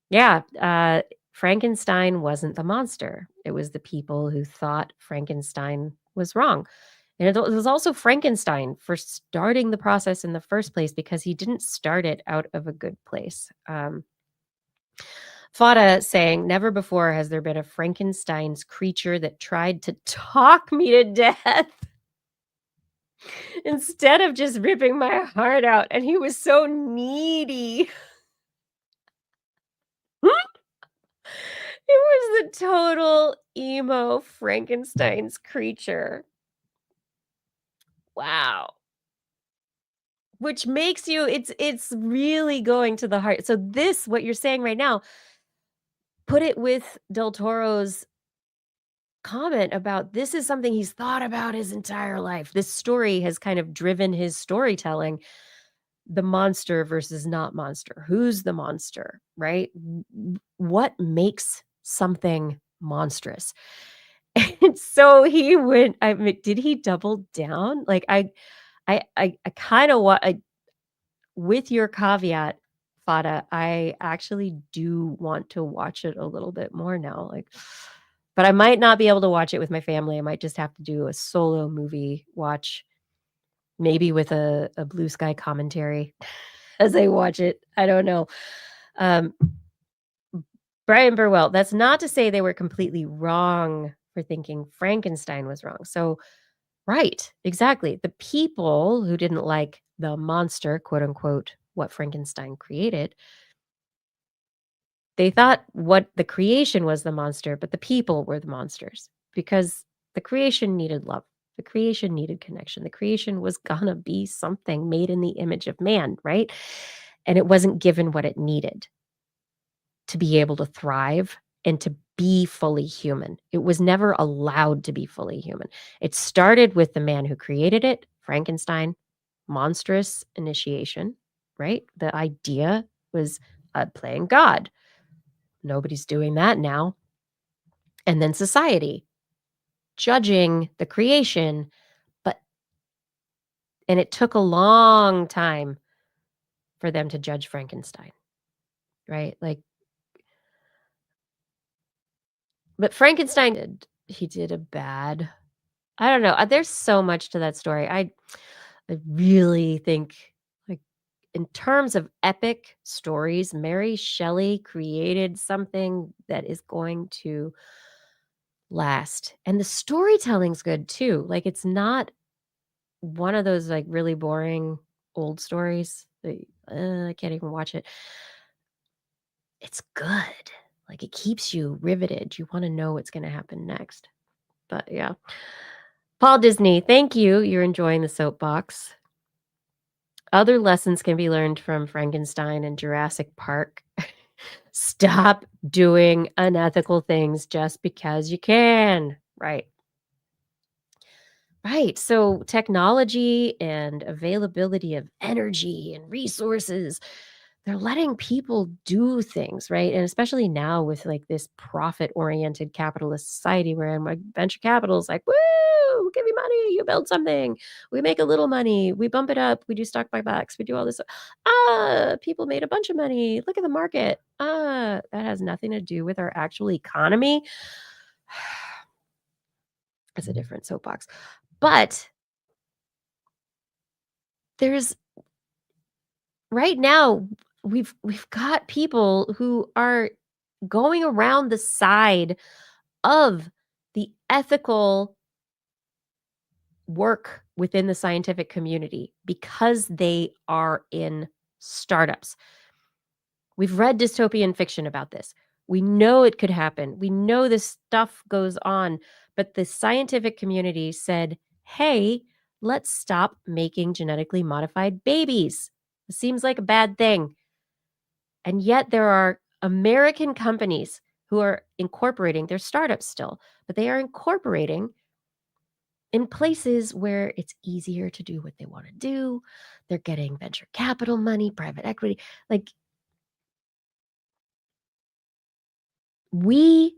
Yeah, Frankenstein wasn't the monster. It was the people who thought Frankenstein was wrong. And it was also Frankenstein for starting the process in the first place because he didn't start it out of a good place. Fada saying, never before has there been a Frankenstein's creature that tried to talk me to death instead of just ripping my heart out. And he was so needy. It was the total emo Frankenstein's creature. Wow. Which makes you it's really going to the heart. So this, what you're saying right now, put it with Del Toro's comment about this is something he's thought about his entire life. This story has kind of driven his storytelling, the monster versus not monster. Who's the monster, right? What makes something monstrous? And so he went I mean, did he double down? Like, I kinda want with your caveat, Fada, I actually do want to watch it a little bit more now, like but I might not be able to watch it with my family. I might just have to do a solo movie watch, maybe with a Blue Sky commentary as I watch it. I don't know. Um, Brian Burwell, that's not to say they were completely wrong for thinking Frankenstein was wrong. So right, exactly. The people who didn't like the monster, quote unquote, what Frankenstein created, they thought what the creation was the monster, but the people were the monsters because the creation needed love. The creation needed connection. The creation was gonna be something made in the image of man, right? And it wasn't given what it needed to be able to thrive and to be fully human. It was never allowed to be fully human. It started with the man who created it, Frankenstein, monstrous initiation, right? The idea was playing God. Nobody's doing that now. And then society, judging the creation, but and it took a long time for them to judge Frankenstein, right? Like, but Frankenstein he did a bad I don't know. There's so much to that story. I really think, like, in terms of epic stories, Mary Shelley created something that is going to last. And the storytelling's good too. Like, it's not one of those, like, really boring old stories that, I can't even watch it. It's good. Like, it keeps you riveted. You wanna know what's gonna happen next. But yeah. Paul Disney, thank you. You're enjoying the soapbox. Other lessons can be learned from Frankenstein and Jurassic Park. Stop doing unethical things just because you can. Right. Right. So technology and availability of energy and resources, they're letting people do things, right? And especially now with like this profit-oriented capitalist society where like venture capital is like, woo, we'll give you money, you build something, we make a little money, we bump it up, we do stock buybacks, we do all this. People made a bunch of money. Look at the market. That has nothing to do with our actual economy. It's a different soapbox. But there's right now we've got people who are going around the side of the ethical work within the scientific community because they are in startups. We've read dystopian fiction about this. We know it could happen. We know this stuff goes on, but the scientific community said, "Hey, let's stop making genetically modified babies." It seems like a bad thing. And yet there are American companies who are incorporating, they're startups still, but they are incorporating in places where it's easier to do what they want to do. They're getting venture capital money, private equity. Like we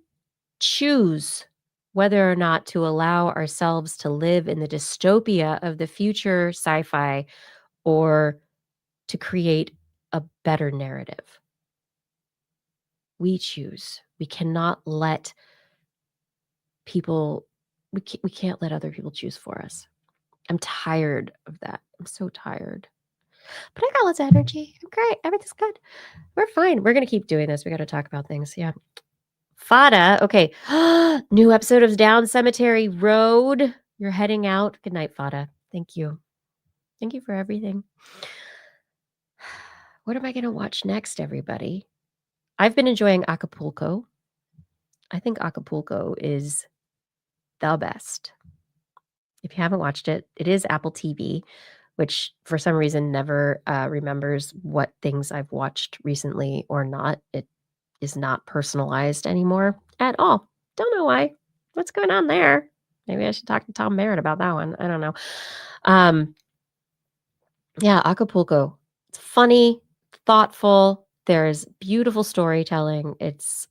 choose whether or not to allow ourselves to live in the dystopia of the future sci-fi or to create a better narrative. We choose. We cannot let people we can't let other people choose for us. I'm tired of that. I'm so tired. But I got lots of energy. I'm great. Everything's good. We're fine. We're gonna keep doing this. We gotta talk about things. Yeah. Fada. Okay. New episode of Down Cemetery Road. You're heading out. Good night, Fada. Thank you. Thank you for everything. What am I gonna watch next, everybody? I've been enjoying Acapulco. I think Acapulco is the best. If you haven't watched it, it is Apple TV, which for some reason never remembers what things I've watched recently or not. It is not personalized anymore at all. Don't know why. What's going on there? Maybe I should talk to Tom Merritt about that one. I don't know. Um, yeah, Acapulco. It's funny, thoughtful. There's beautiful storytelling. It's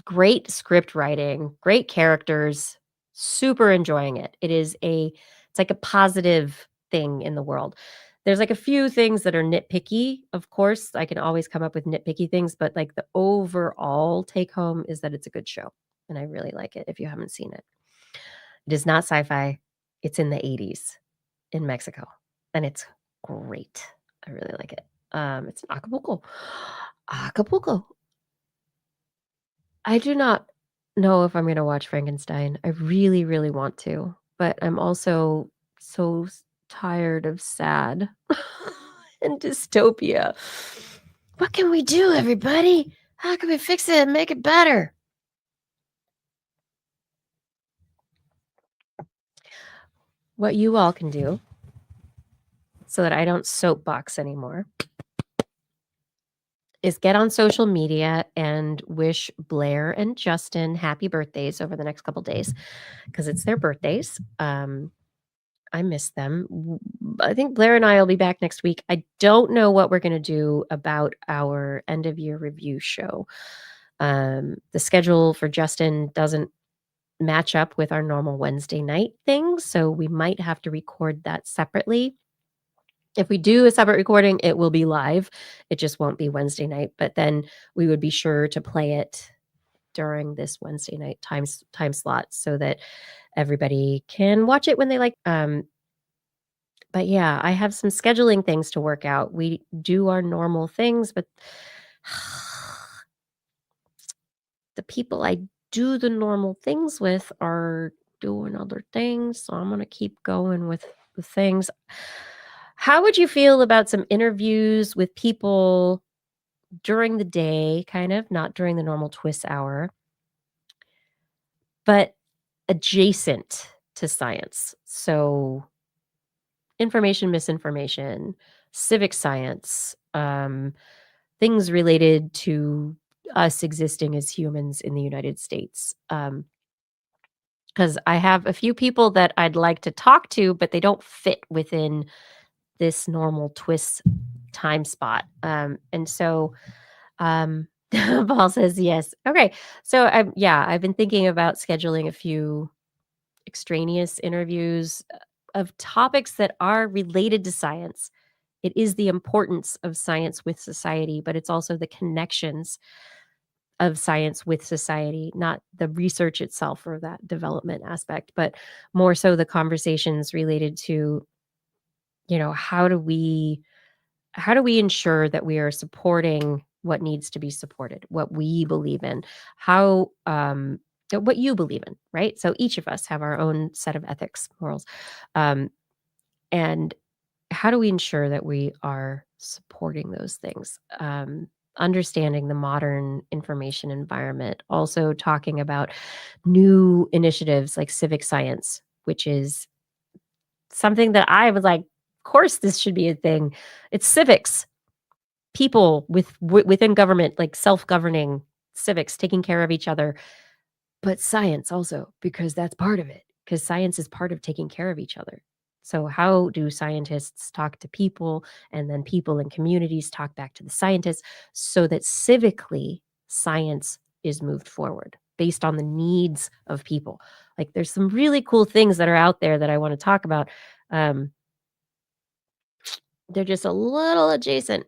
great script writing, great characters, super enjoying it. It's like a positive thing in the world. There's like a few things that are nitpicky, of course. I can always come up with nitpicky things, but like the overall take home is that it's a good show. And I really like it if you haven't seen it. It is not sci-fi. It's in the 80s in Mexico. And it's great. I really like it. It's in Acapulco. Acapulco. I do not know if I'm gonna watch Frankenstein. I really, really want to, but I'm also so tired of sad and dystopia. What can we do, everybody? How can we fix it and make it better? What you all can do so that I don't soapbox anymore is get on social media and wish Blair and Justin happy birthdays over the next couple days because it's their birthdays. I miss them. I think Blair and I will be back next week. I don't know what we're going to do about our end of year review show. The schedule for Justin doesn't match up with our normal Wednesday night thing, so we might have to record that separately. If we do a separate recording, it will be live. It just won't be Wednesday night, but then we would be sure to play it during this Wednesday night time slot so that everybody can watch it when they like. But yeah, I have some scheduling things to work out. We do our normal things, but the people I do the normal things with are doing other things. So I'm going to keep going with the things. How would you feel about some interviews with people during the day, kind of, not during the normal TWIS hour, but adjacent to science. So information, misinformation, civic science, things related to us existing as humans in the United States. Because I have a few people that I'd like to talk to, but they don't fit within this normal TWIS time spot. And so Paul says yes. Okay. So I've been thinking about scheduling a few extraneous interviews of topics that are related to science. It is the importance of science with society, but it's also the connections of science with society, not the research itself or that development aspect, but more so the conversations related to, how do we ensure that we are supporting what needs to be supported, what we believe in, what you believe in, right? So each of us have our own set of ethics, morals, um, and how do we ensure that we are supporting those things? Understanding the modern information environment, also talking about new initiatives like civic science, which is something that I was like, of course, this should be a thing. It's civics, people within government, like self-governing civics, taking care of each other, but science also, because that's part of it, because science is part of taking care of each other. So how do scientists talk to people, and then people in communities talk back to the scientists so that civically science is moved forward based on the needs of people? Like there's some really cool things that are out there that I want to talk about. Um, they're just a little adjacent.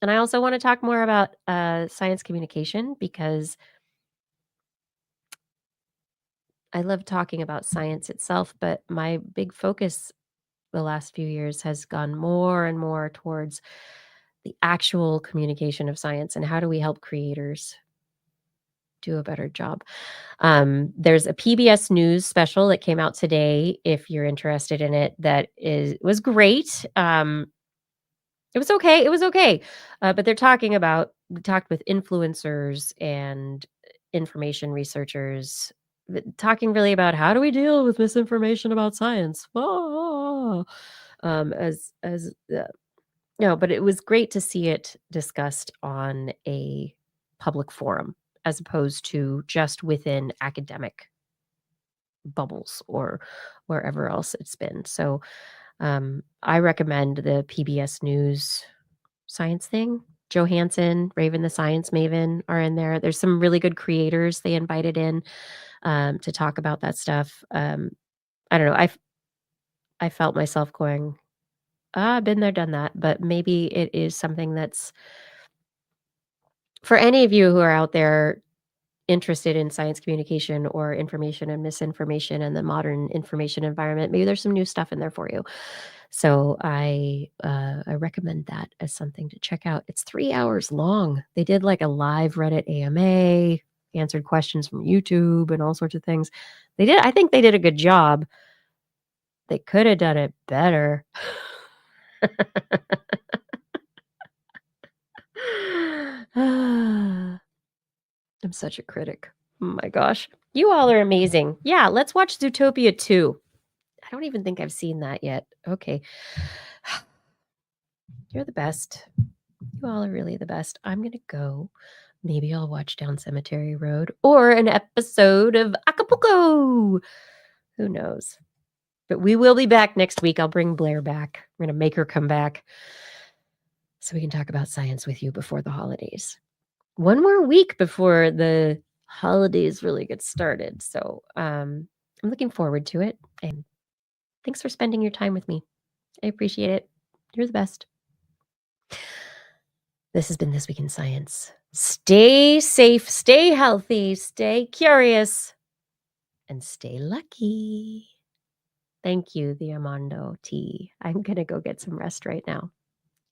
And I also want to talk more about science communication because I love talking about science itself, but my big focus the last few years has gone more and more towards the actual communication of science and how do we help creators do a better job. There's a PBS News special that came out today. If you're interested in it, was great. It was okay. It was okay. But we talked with influencers and information researchers, talking really about how do we deal with misinformation about science. As no, but it was great to see it discussed on a public forum as opposed to just within academic bubbles or wherever else it's been. So I recommend the PBS News science thing. Johansson, Raven the Science Maven are in there. There's some really good creators they invited in to talk about that stuff. I don't know. I felt myself going, been there, done that. But maybe it is something that's for any of you who are out there interested in science communication or information and misinformation and the modern information environment. Maybe there's some new stuff in there for you. So I recommend that as something to check out. It's 3 hours long. They did like a live Reddit AMA, answered questions from YouTube and all sorts of things. I think they did a good job. They could have done it better. I'm such a critic. Oh my gosh. You all are amazing. Yeah, let's watch Zootopia 2. I don't even think I've seen that yet. Okay. You're the best. You all are really the best. I'm going to go. Maybe I'll watch Down Cemetery Road or an episode of Acapulco. Who knows? But we will be back next week. I'll bring Blair back. I'm going to make her come back so we can talk about science with you before the holidays. One more week before the holidays really get started. So I'm looking forward to it. And thanks for spending your time with me. I appreciate it. You're the best. This has been This Week in Science. Stay safe, stay healthy, stay curious, and stay lucky. Thank you, the Armando T. I'm going to go get some rest right now.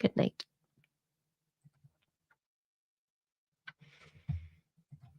Good night.